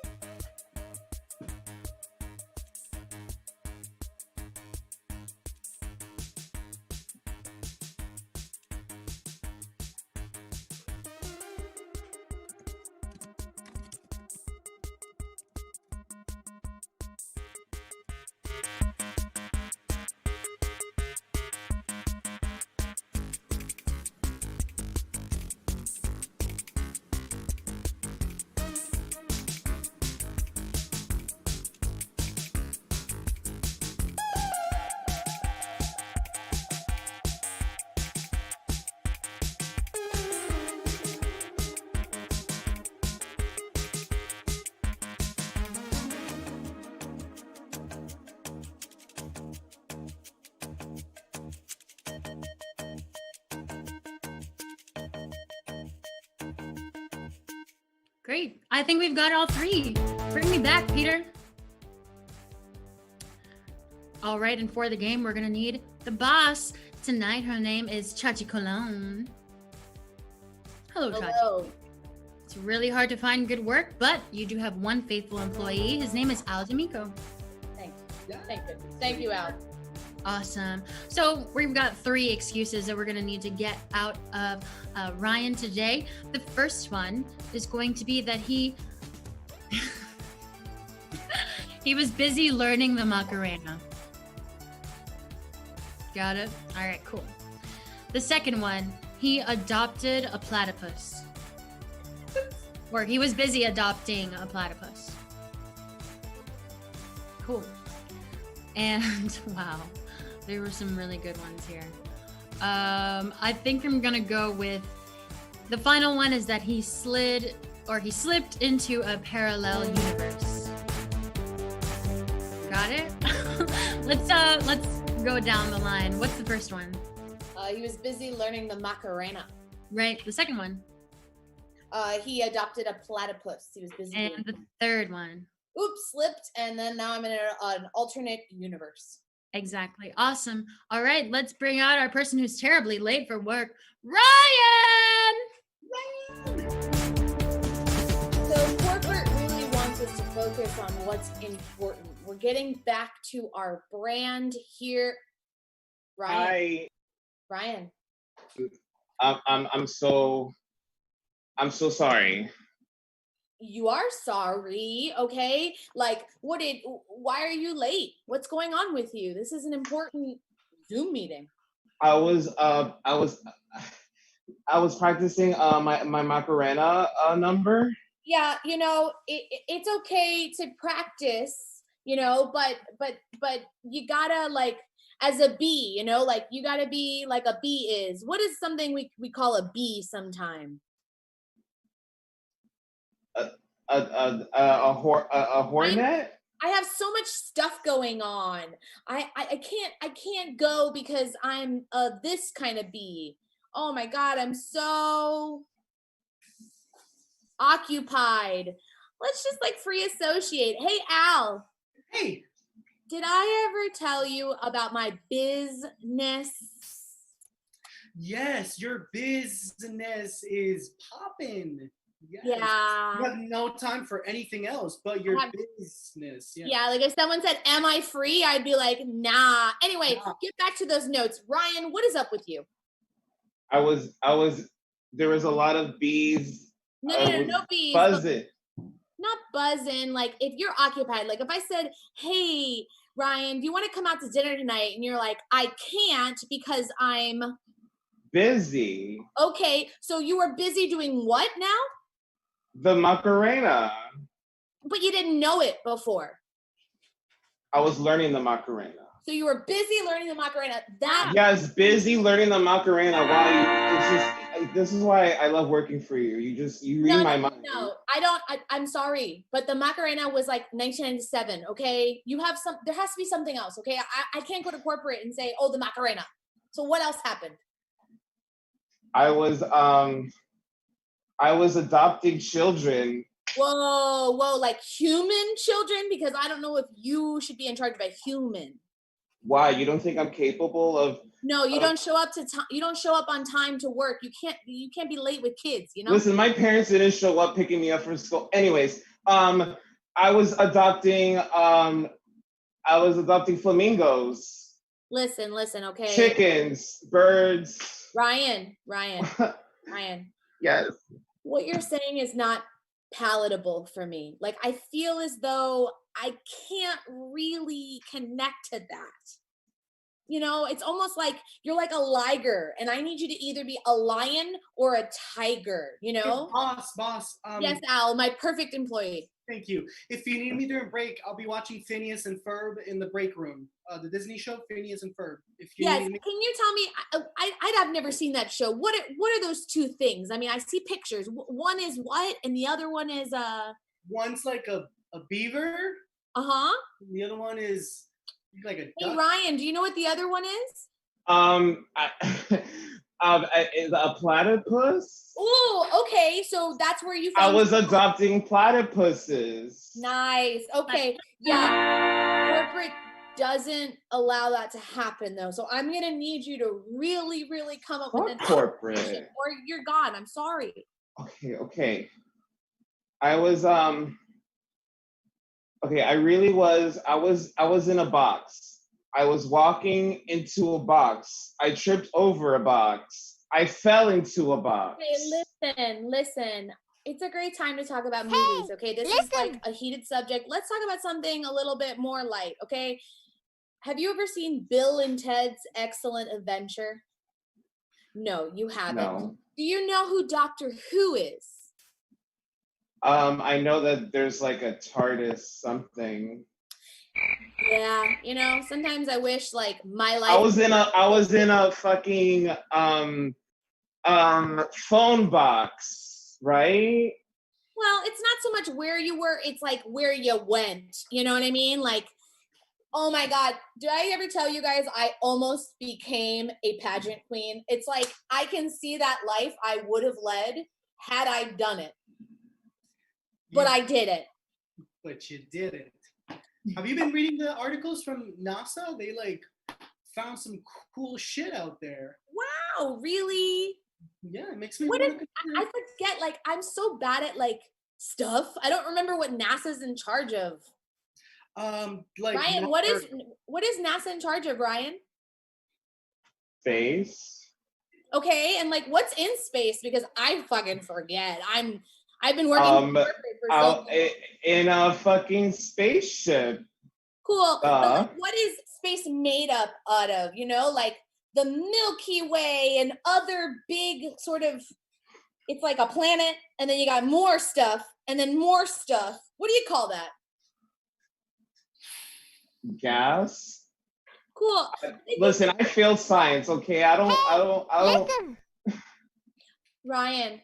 Great. I think we've got all 3. Bring me back, Peter. All right, and for the game, we're going to need the boss. Tonight, her name is Chachi Colon. Hello, Chachi. Hello. It's really hard to find good work, but you do have one faithful employee. His name is Al D'Amico. Thank you. Thank you, Al. Awesome. So we've got 3 excuses that we're going to need to get out of Ryan today. The first one is going to be that he was busy learning the Macarena. Got it? All right, cool. The second one, he adopted a platypus. Or he was busy adopting a platypus. Cool. And wow. There were some really good ones here. I think I'm gonna go with The final one is that he slipped into a parallel universe. Got it? Let's go down the line. What's the first one? He was busy learning the Macarena. Right. The second one. He adopted a platypus. He was busy. And the third one. Oops, slipped, and then now I'm in an alternate universe. Exactly. Awesome. All right, let's bring out our person who's terribly late for work, Ryan! So corporate really wants us to focus on what's important. We're getting back to our brand here. Ryan. Ryan. I'm so sorry. You are sorry, okay? Like, why are you late? What's going on with you? This is an important Zoom meeting. I was practicing my Macarena number. Yeah, it's okay to practice, but you gotta, like, as a bee, like, you gotta be like a bee is. What is something we call a bee sometime? A hornet. I have so much stuff going on. I can't go because I'm this kind of bee. Oh my God, I'm so occupied. Let's just like free associate. Hey, Al. Hey. Did I ever tell you about my business? Yes, your business is popping. Yes. Yeah. You have no time for anything else but your business. Yeah, like if someone said, "Am I free?" I'd be like, "Nah." Anyway, get back to those notes. Ryan, what is up with you? There was a lot of bees. No bees. Buzzing. Not buzzing. Like if you're occupied, like if I said, "Hey, Ryan, do you want to come out to dinner tonight?" And you're like, "I can't because I'm busy." Okay, so you were busy doing what now? The Macarena. But you didn't know it before. I was learning the Macarena. So you were busy learning the Macarena. Yes, busy learning the Macarena. This is why I love working for you. You read my mind. No, I'm sorry, but the Macarena was like 1997. Okay, there has to be something else. Okay, I can't go to corporate and say, "Oh, the Macarena." So what else happened? I was adopting children. Whoa, like human children? Because I don't know if you should be in charge of a human. Why? You don't think I'm capable of? No, you don't show up you don't show up on time to work. You can't be late with kids, Listen, my parents didn't show up picking me up from school. Anyways, I was adopting flamingos. Listen, okay? Chickens, birds. Ryan. Yes. What you're saying is not palatable for me. Like, I feel as though I can't really connect to that. It's almost like you're like a liger, and I need you to either be a lion or a tiger, Boss. Yes, Al, my perfect employee. Thank you. If you need me during break, I'll be watching Phineas and Ferb in the break room. The Disney show, Phineas and Ferb. Yes, can you tell me, I've never seen that show. What are those two things? I mean, I see pictures. One is what, and the other one is One's like a beaver. Uh-huh. The other one is like a duck. Hey, Ryan, do you know what the other one is? A platypus. Oh, okay. So that's where you found I was adopting platypuses. Nice. Okay. Yeah. Corporate doesn't allow that to happen though. So I'm gonna need you to really, really come up with an corporate, or you're gone. I'm sorry. Okay. I was okay, I really was. I was in a box. I was walking into a box. I tripped over a box. I fell into a box. Okay, listen. It's a great time to talk about movies, okay? This is like a heated subject. Let's talk about something a little bit more light, okay? Have you ever seen Bill and Ted's Excellent Adventure? No, you haven't. No. Do you know who Doctor Who is? I know that there's like a TARDIS something. Yeah, sometimes I wish like my life. I was in a fucking phone box, right? Well, it's not so much where you were, it's like where you went. You know what I mean? Like, oh my God, did I ever tell you guys I almost became a pageant queen? It's like I can see that life I would have led had I done it. But I didn't. But you didn't. Have you been reading the articles from NASA? They like found some cool shit out there. Wow, really? Yeah, it makes me What wanna is, I forget, like, I'm so bad at like stuff. I don't remember what NASA's in charge of. Like Ryan, what is NASA in charge of, Ryan? Space. Okay, and like what's in space? Because I fucking forget. I've been working for so long. In a fucking spaceship. Cool. But like, what is space made up out of? You know, like the Milky Way and other big sort of, it's like a planet, and then you got more stuff, and then more stuff. What do you call that? Gas. Cool. Listen, I failed science, okay? I don't. Ryan,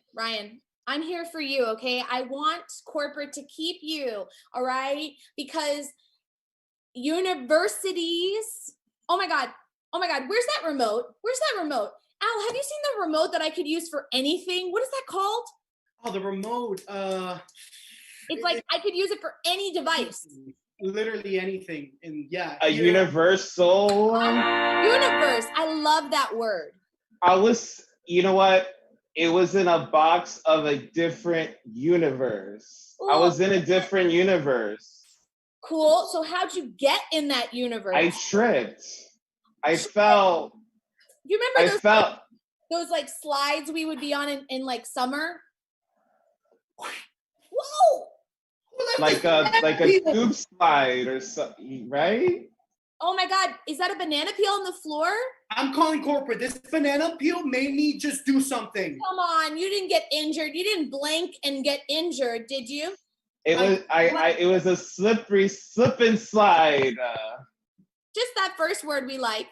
I'm here for you, okay? I want corporate to keep you, all right? Because universities, oh my God, where's that remote? Al, have you seen the remote that I could use for anything? What is that called? Oh, the remote. It's like I could use it for any device. Literally anything. And yeah. A universal. Universe. I love that word. You know what? It was in a box of a different universe. Ooh. I was in a different universe. Cool. So how'd you get in that universe? I tripped. I fell. You remember those like slides we would be on in like summer? Whoa! Like a tube slide or something, right? Oh my God, is that a banana peel on the floor? I'm calling corporate. This banana peel made me just do something. Come on, you didn't get injured. You didn't blank and get injured, did you? It was a slip and slide. Just that first word we like.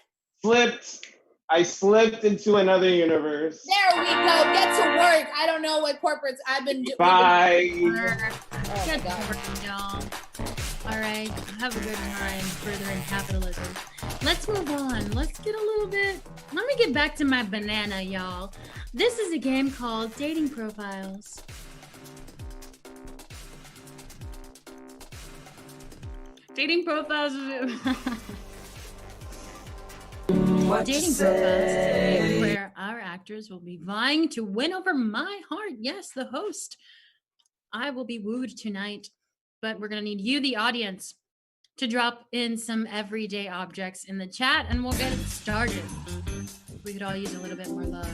I slipped into another universe. There we go. Get to work. I don't know what corporates I've been doing. Bye. Get to work, y'all. All right, have a good time furthering capitalism. Let's move on. Let's get a little bit. Let me get back to my banana, y'all. This is a game called Dating Profiles. Dating Profiles. Dating Profiles is a game where our actors will be vying to win over my heart. Yes, the host. I will be wooed tonight, but we're going to need you, the audience, to drop in some everyday objects in the chat, and we'll get it started. We could all use a little bit more love.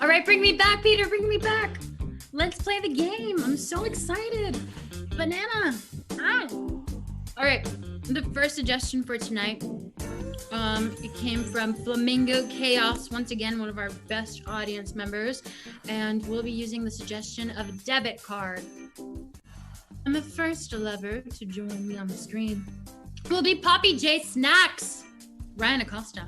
All right, bring me back, Peter, bring me back. Let's play the game. I'm so excited. Banana. Ow. All right, the first suggestion for tonight, it came from Flamingo Chaos, once again, one of our best audience members, and we'll be using the suggestion of a debit card. And the first lover to join me on the screen will be Poppy J Snacks, Ryan Acosta.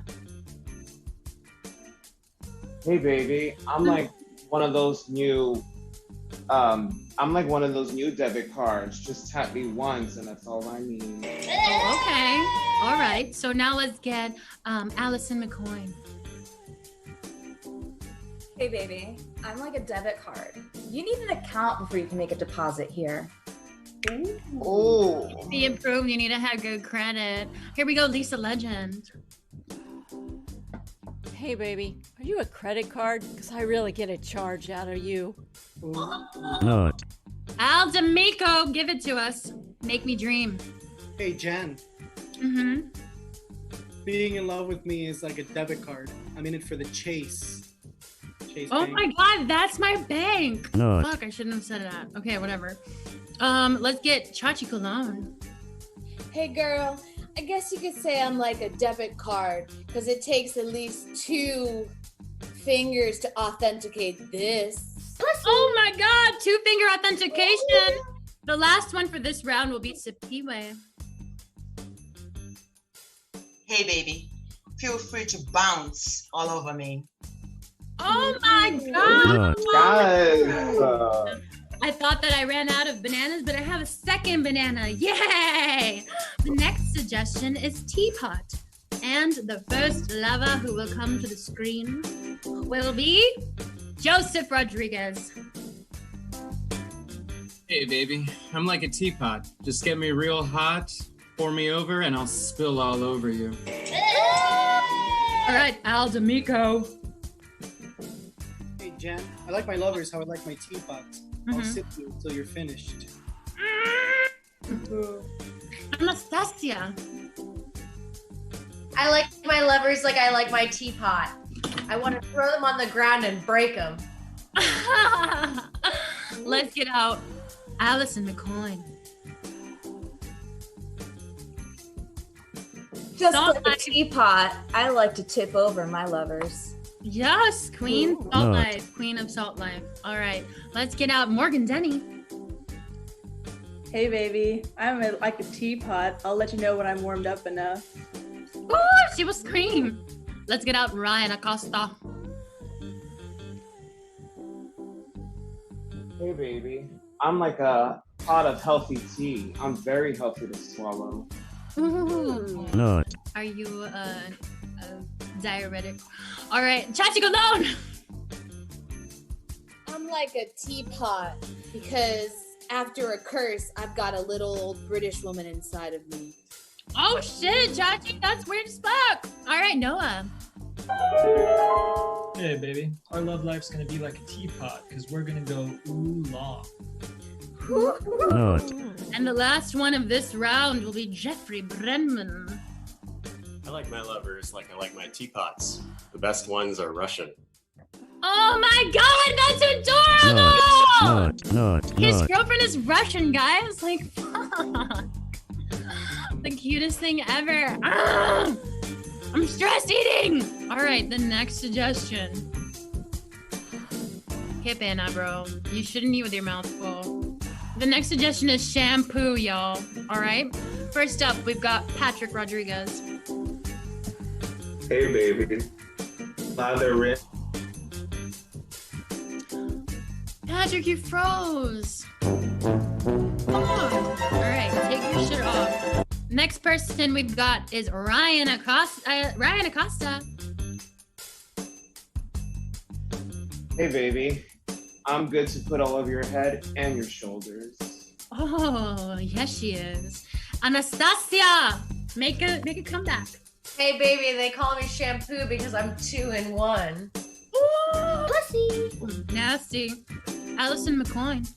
Hey baby, I'm like one of those new debit cards. Just tap me once and that's all I need. Oh, okay. All right. So now let's get Allison McCoy. Hey baby, I'm like a debit card. You need an account before you can make a deposit here. Oh. The improved, you need to have good credit. Here we go, Lisa Legend. Hey, baby, are you a credit card? Because I really get a charge out of you. No. Al D'Amico, give it to us. Make me dream. Hey, Jen. Mm-hmm. Being in love with me is like a debit card. I'm in it for the chase. Oh Bank. my god, that's my bank. No. Fuck, I shouldn't have said that. Okay, whatever. Let's get Chachi Cologne. Hey girl, I guess you could say I'm like a debit card because it takes at least 2 fingers to authenticate this. Oh my god, 2-finger authentication. The last one for this round will be Sipiwe. Hey, baby. Feel free to bounce all over me. Oh my god! Guys. I thought that I ran out of bananas, but I have a second banana. Yay! The next suggestion is teapot. And the first lover who will come to the screen will be Joseph Rodriguez. Hey, baby. I'm like a teapot. Just get me real hot, pour me over, and I'll spill all over you. All right, Al D'Amico. Hey, Jen, I like my lovers how I like my teapots. I'll sip you until you're finished. Anastasia. I like my lovers like I like my teapot. I want to throw them on the ground and break them. Let's get out Allison McCoy. Just Salt like a teapot, I like to tip over my lovers. Yes, Queen Ooh. Salt No. Life, Queen of Salt Life. All right, let's get out Morgan Denny. Hey, baby. Like a teapot. I'll let you know when I'm warmed up enough. Oh, she will scream. Let's get out Ryan Acosta. Hey, baby. I'm like a pot of healthy tea. I'm very healthy to swallow. Ooh. No. Are you a diuretic? All right, Chachi Cologne. I'm like a teapot because after a curse, I've got a little old British woman inside of me. Oh shit, Chachi, that's weird as fuck. All right, Noah. Hey, baby. Our love life's gonna be like a teapot because we're gonna go ooh la. No. And the last one of this round will be Jeffrey Brenman. I like my lovers like I like my teapots. The best ones are Russian. Oh my god, that's adorable! No. His girlfriend is Russian, guys. Like, fuck. The cutest thing ever. Ah! I'm stress eating. All right, the next suggestion. Hip Anna, bro. You shouldn't eat with your mouth full. The next suggestion is shampoo, y'all. All right. First up, we've got Patrick Rodriguez. Hey, baby. Lather rinse. Patrick, you froze. Come on. All right, take your shit off. Next person we've got is Ryan Acosta. Hey, baby. I'm good to put all over your head and your shoulders. Oh, yes, she is. Anastasia, make a comeback. Hey, baby, they call me shampoo because I'm 2-in-1. Ooh, pussy. Nasty. Allison McCoy.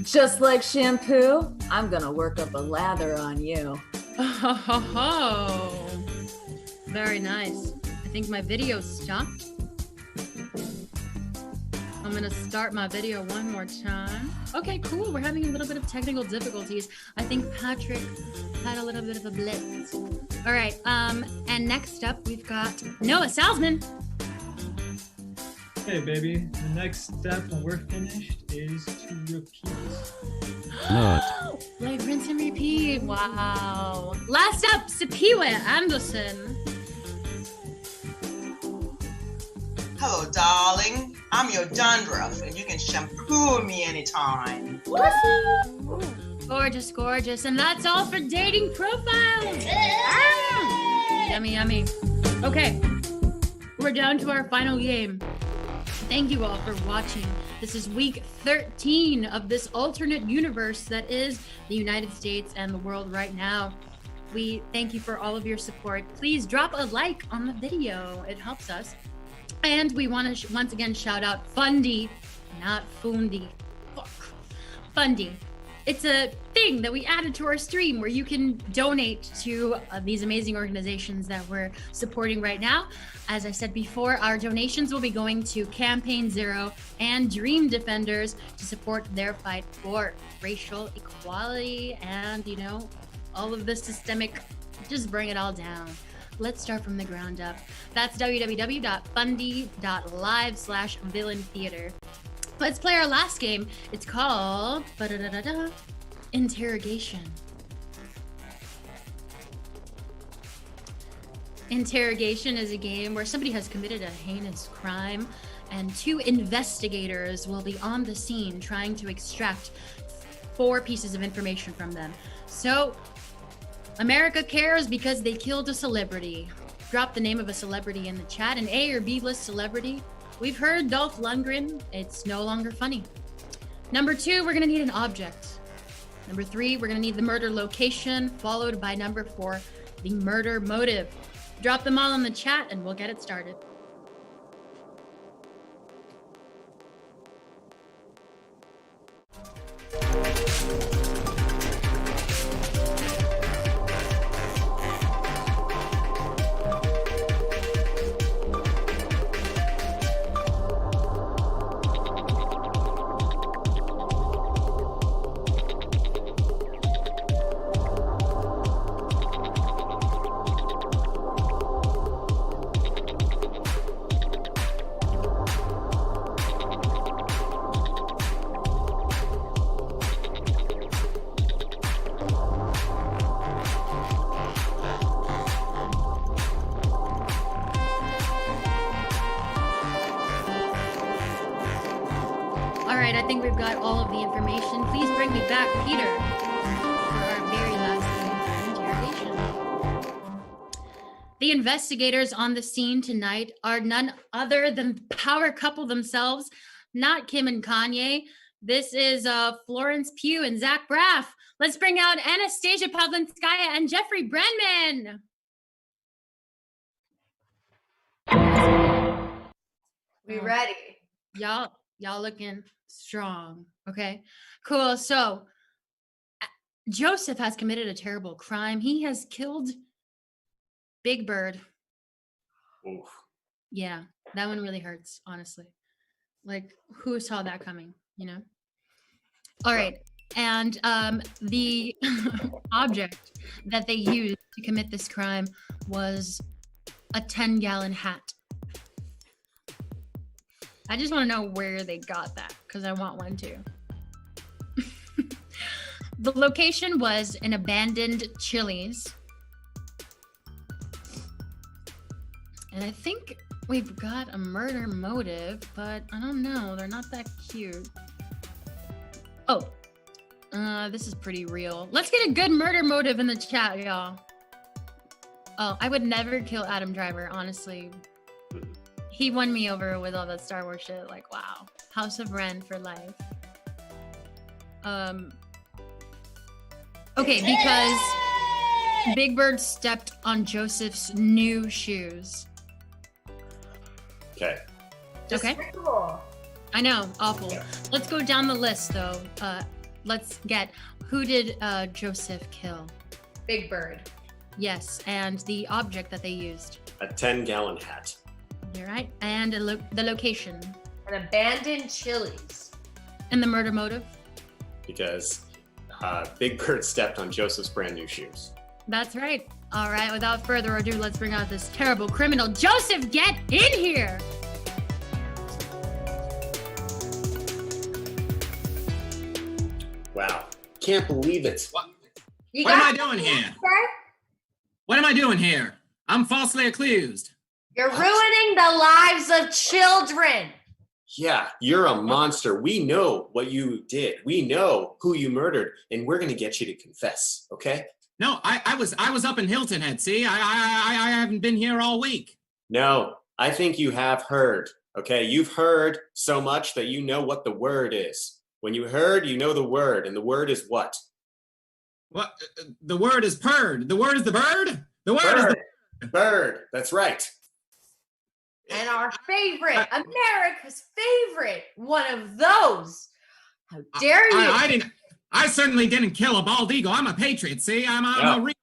Just like shampoo, I'm gonna work up a lather on you. Oh, very nice. I think my video stopped. I'm gonna start my video one more time. Okay, cool. We're having a little bit of technical difficulties. I think Patrick had a little bit of a blitz. All right, and next up we've got Noah Salzman. Hey, baby. The next step when we're finished is to repeat. No. Like rinse and repeat. Wow. Last up, Sipiwe Anderson. Hello, darling. I'm your dandruff, and you can shampoo me anytime. Gorgeous, gorgeous. And that's all for dating profiles. Yummy, yummy. Okay, we're down to our final game. Thank you all for watching. This is week 13 of this alternate universe that is the United States and the world right now. We thank you for all of your support. Please drop a like on the video. It helps us. And we want to once again shout out Fundy, not Fundi. Fuck. Fundy It's a thing that we added to our stream where you can donate to these amazing organizations that we're supporting right now. As I said before, our donations will be going to Campaign Zero and Dream Defenders to support their fight for racial equality and, you know, all of the systemic, just bring it all down. Let's start from the ground up. That's www.fundy.live/villain-theater. Let's play our last game. It's called Interrogation. Interrogation is a game where somebody has committed a heinous crime and 2 investigators will be on the scene trying to extract 4 pieces of information from them. So, America cares because they killed a celebrity. Drop the name of a celebrity in the chat, an A or B list celebrity. We've heard Dolph Lundgren. It's no longer funny. Number 2, we're gonna need an object. Number 3, we're gonna need the murder location, followed by number 4, the murder motive. Drop them all in the chat and we'll get it started. I think we've got all of the information. Please bring me back, Peter, for our very last game of interrogation. The investigators on the scene tonight are none other than the power couple themselves, not Kim and Kanye. This is Florence Pugh and Zach Braff. Let's bring out Anastasia Pavlinskaya and Jeffrey Brenman. We ready? Y'all looking strong. Okay, cool. So Joseph has committed a terrible crime. He has killed Big Bird. Oof. Yeah, that one really hurts, honestly. Like, who saw that coming, you know? All right. And the object that they used to commit this crime was a 10-gallon hat. I just want to know where they got that, because I want one too. The location was an abandoned Chili's. And I think we've got a murder motive, but I don't know. They're not that cute. Oh, this is pretty real. Let's get a good murder motive in the chat, y'all. Oh, I would never kill Adam Driver, honestly. He won me over with all that Star Wars shit. Like, wow. House of Ren for life. Okay, because Big Bird stepped on Joseph's new shoes. Okay. Okay. I know, awful. Let's go down the list, though. Let's get, who did Joseph kill? Big Bird. Yes, and the object that they used. A 10-gallon hat. You're right. And the location. An abandoned Chili's. And the murder motive? Because Big Bird stepped on Joseph's brand new shoes. That's right. All right, without further ado, let's bring out this terrible criminal. Joseph, get in here! Wow. Can't believe it. What am I doing here? What am I doing here? I'm falsely accused. You're ruining the lives of children. Yeah, you're a monster. We know what you did. We know who you murdered, and we're gonna get you to confess, okay? No, I was up in Hilton Head. See, I haven't been here all week. No, I think you have heard, okay? You've heard so much that you know what the word is. When you heard, you know the word, and the word is what? What? The word is purred. The word is the bird? The word is the bird. That's right. And our favorite, America's favorite, one of those. How dare you? I certainly didn't kill a bald eagle. I'm a patriot, see? I'm a real...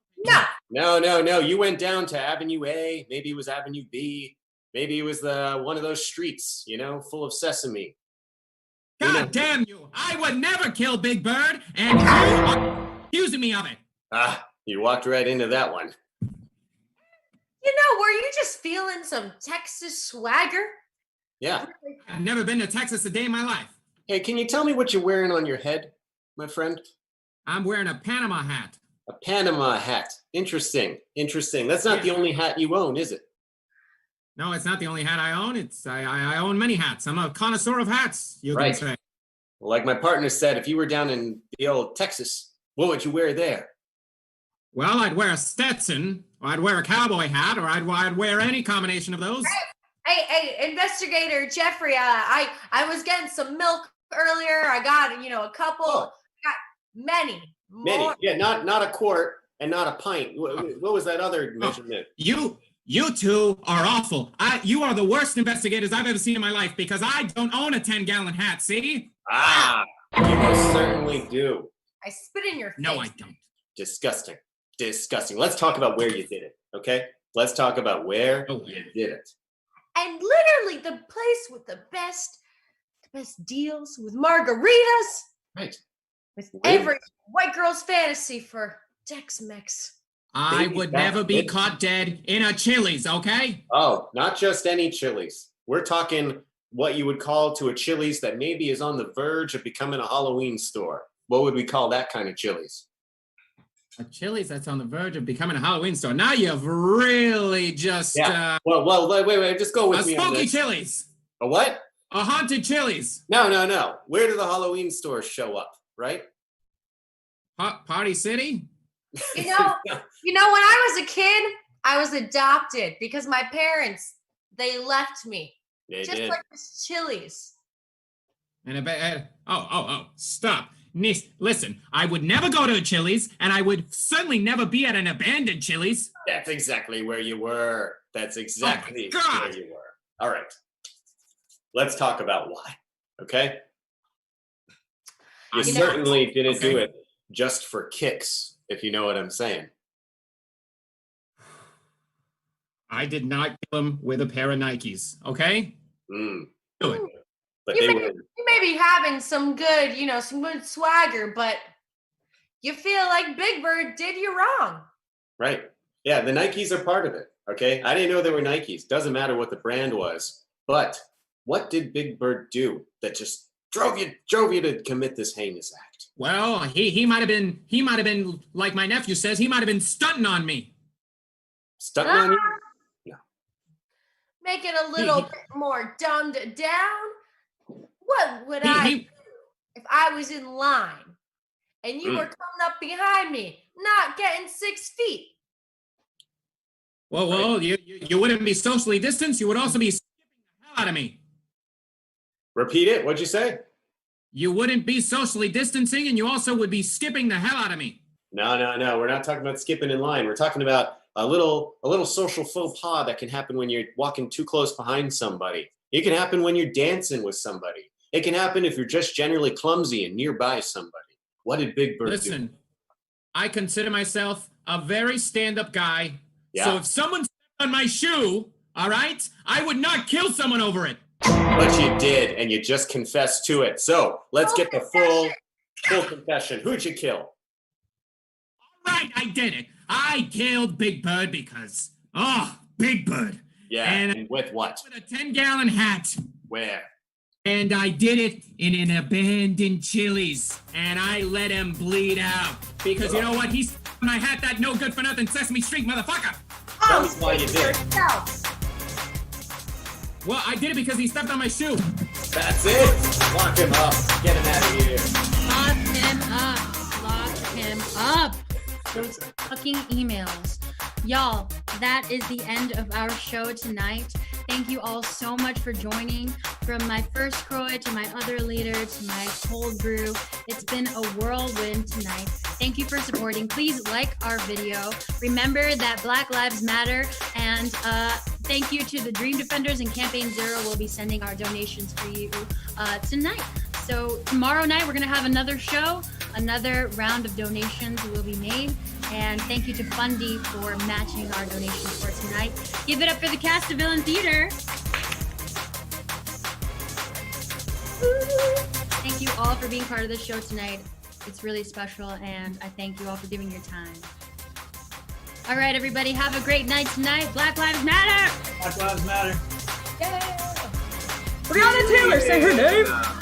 No. You went down to Avenue A. Maybe it was Avenue B. Maybe it was one of those streets, full of sesame. God damn you! I would never kill Big Bird, and you are accusing me of it. You walked right into that one. Were you just feeling some Texas swagger? Yeah. I've never been to Texas a day in my life. Hey, can you tell me what you're wearing on your head, my friend? I'm wearing a Panama hat. A Panama hat. Interesting. That's not the only hat you own, is it? No, it's not the only hat I own. I own many hats. I'm a connoisseur of hats, you can say. Well, like my partner said, if you were down in the old Texas, what would you wear there? Well, I'd wear a Stetson, or I'd wear a cowboy hat, or I'd wear any combination of those. Hey, Investigator Jeffrey, I was getting some milk earlier. I got, a couple. Oh. I got many. Yeah, not a quart and not a pint. What was that other measurement? You two are awful. You are the worst investigators I've ever seen in my life because I don't own a 10-gallon hat, see? You most certainly do. I spit in your face. No, I don't. Disgusting. Let's talk about where you did it, okay? Let's talk about where you did it. And literally the place with the best deals with margaritas. Right. With every white girl's fantasy for Tex-Mex. I would never be caught dead in a Chili's, okay? Oh, not just any Chili's. We're talking what you would call to a Chili's that maybe is on the verge of becoming a Halloween store. What would we call that kind of Chili's? A Chili's that's on the verge of becoming a Halloween store. Now you've really just... Well, wait, just go with me on this. A spooky Chili's. A what? A haunted Chili's. No. Where do the Halloween stores show up, right? Party City? When I was a kid, I was adopted because my parents, they left me. They just did. like this Chili's. And stop. Listen, I would never go to a Chili's, and I would certainly never be at an abandoned Chili's. That's exactly where you were. That's exactly where you were. All right. Let's talk about why, okay? You certainly didn't do it just for kicks, if you know what I'm saying. I did not kill him with a pair of Nikes, okay? Do it. But you may be having some good, some good swagger, but you feel like Big Bird did you wrong. Right. Yeah, the Nikes are part of it, okay? I didn't know they were Nikes. Doesn't matter what the brand was. But what did Big Bird do that just drove you to commit this heinous act? Well, he might have been, like my nephew says, he might have been stunting on me. Stunting on you? No. Make it a little bit more dumbed down. What would I do if I was in line and you were coming up behind me, not getting 6 feet? Well, you wouldn't be socially distanced. You would also be skipping the hell out of me. Repeat it. What'd you say? You wouldn't be socially distancing, and you also would be skipping the hell out of me. No. We're not talking about skipping in line. We're talking about a little social faux pas that can happen when you're walking too close behind somebody. It can happen when you're dancing with somebody. It can happen if you're just generally clumsy and nearby somebody. What did Big Bird do? Listen, I consider myself a very stand-up guy. Yeah. So if someone stepped on my shoe, all right, I would not kill someone over it. But you did, and you just confessed to it. So let's get the full confession. Who'd you kill? All right, I did it. I killed Big Bird because, Big Bird. Yeah, and with what? With a 10-gallon hat. Where? And I did it in an abandoned Chili's. And I let him bleed out. Because you know what? He stepped on my hat, that no good for nothing Sesame Street motherfucker. Tell me why you did it. Well, I did it because he stepped on my shoe. That's it. Lock him up. Get him out of here. Lock him up. Those fucking emails. Y'all, that is the end of our show tonight. Thank you all so much for joining. From my first Croy to my other leader to my cold brew, it's been a whirlwind tonight. Thank you for supporting. Please like our video. Remember that Black Lives Matter. And thank you to the Dream Defenders and Campaign Zero. We'll be sending our donations for you tonight. So tomorrow night, we're going to have another show. another round of donations will be made. And thank you to Fundy for matching our donations for tonight. Give it up for the cast of Villain Theater. Thank you all for being part of this show tonight. It's really special, and I thank you all for giving your time. All right, everybody, have a great night tonight. Black Lives Matter! Black Lives Matter. Breonna Taylor, say her name.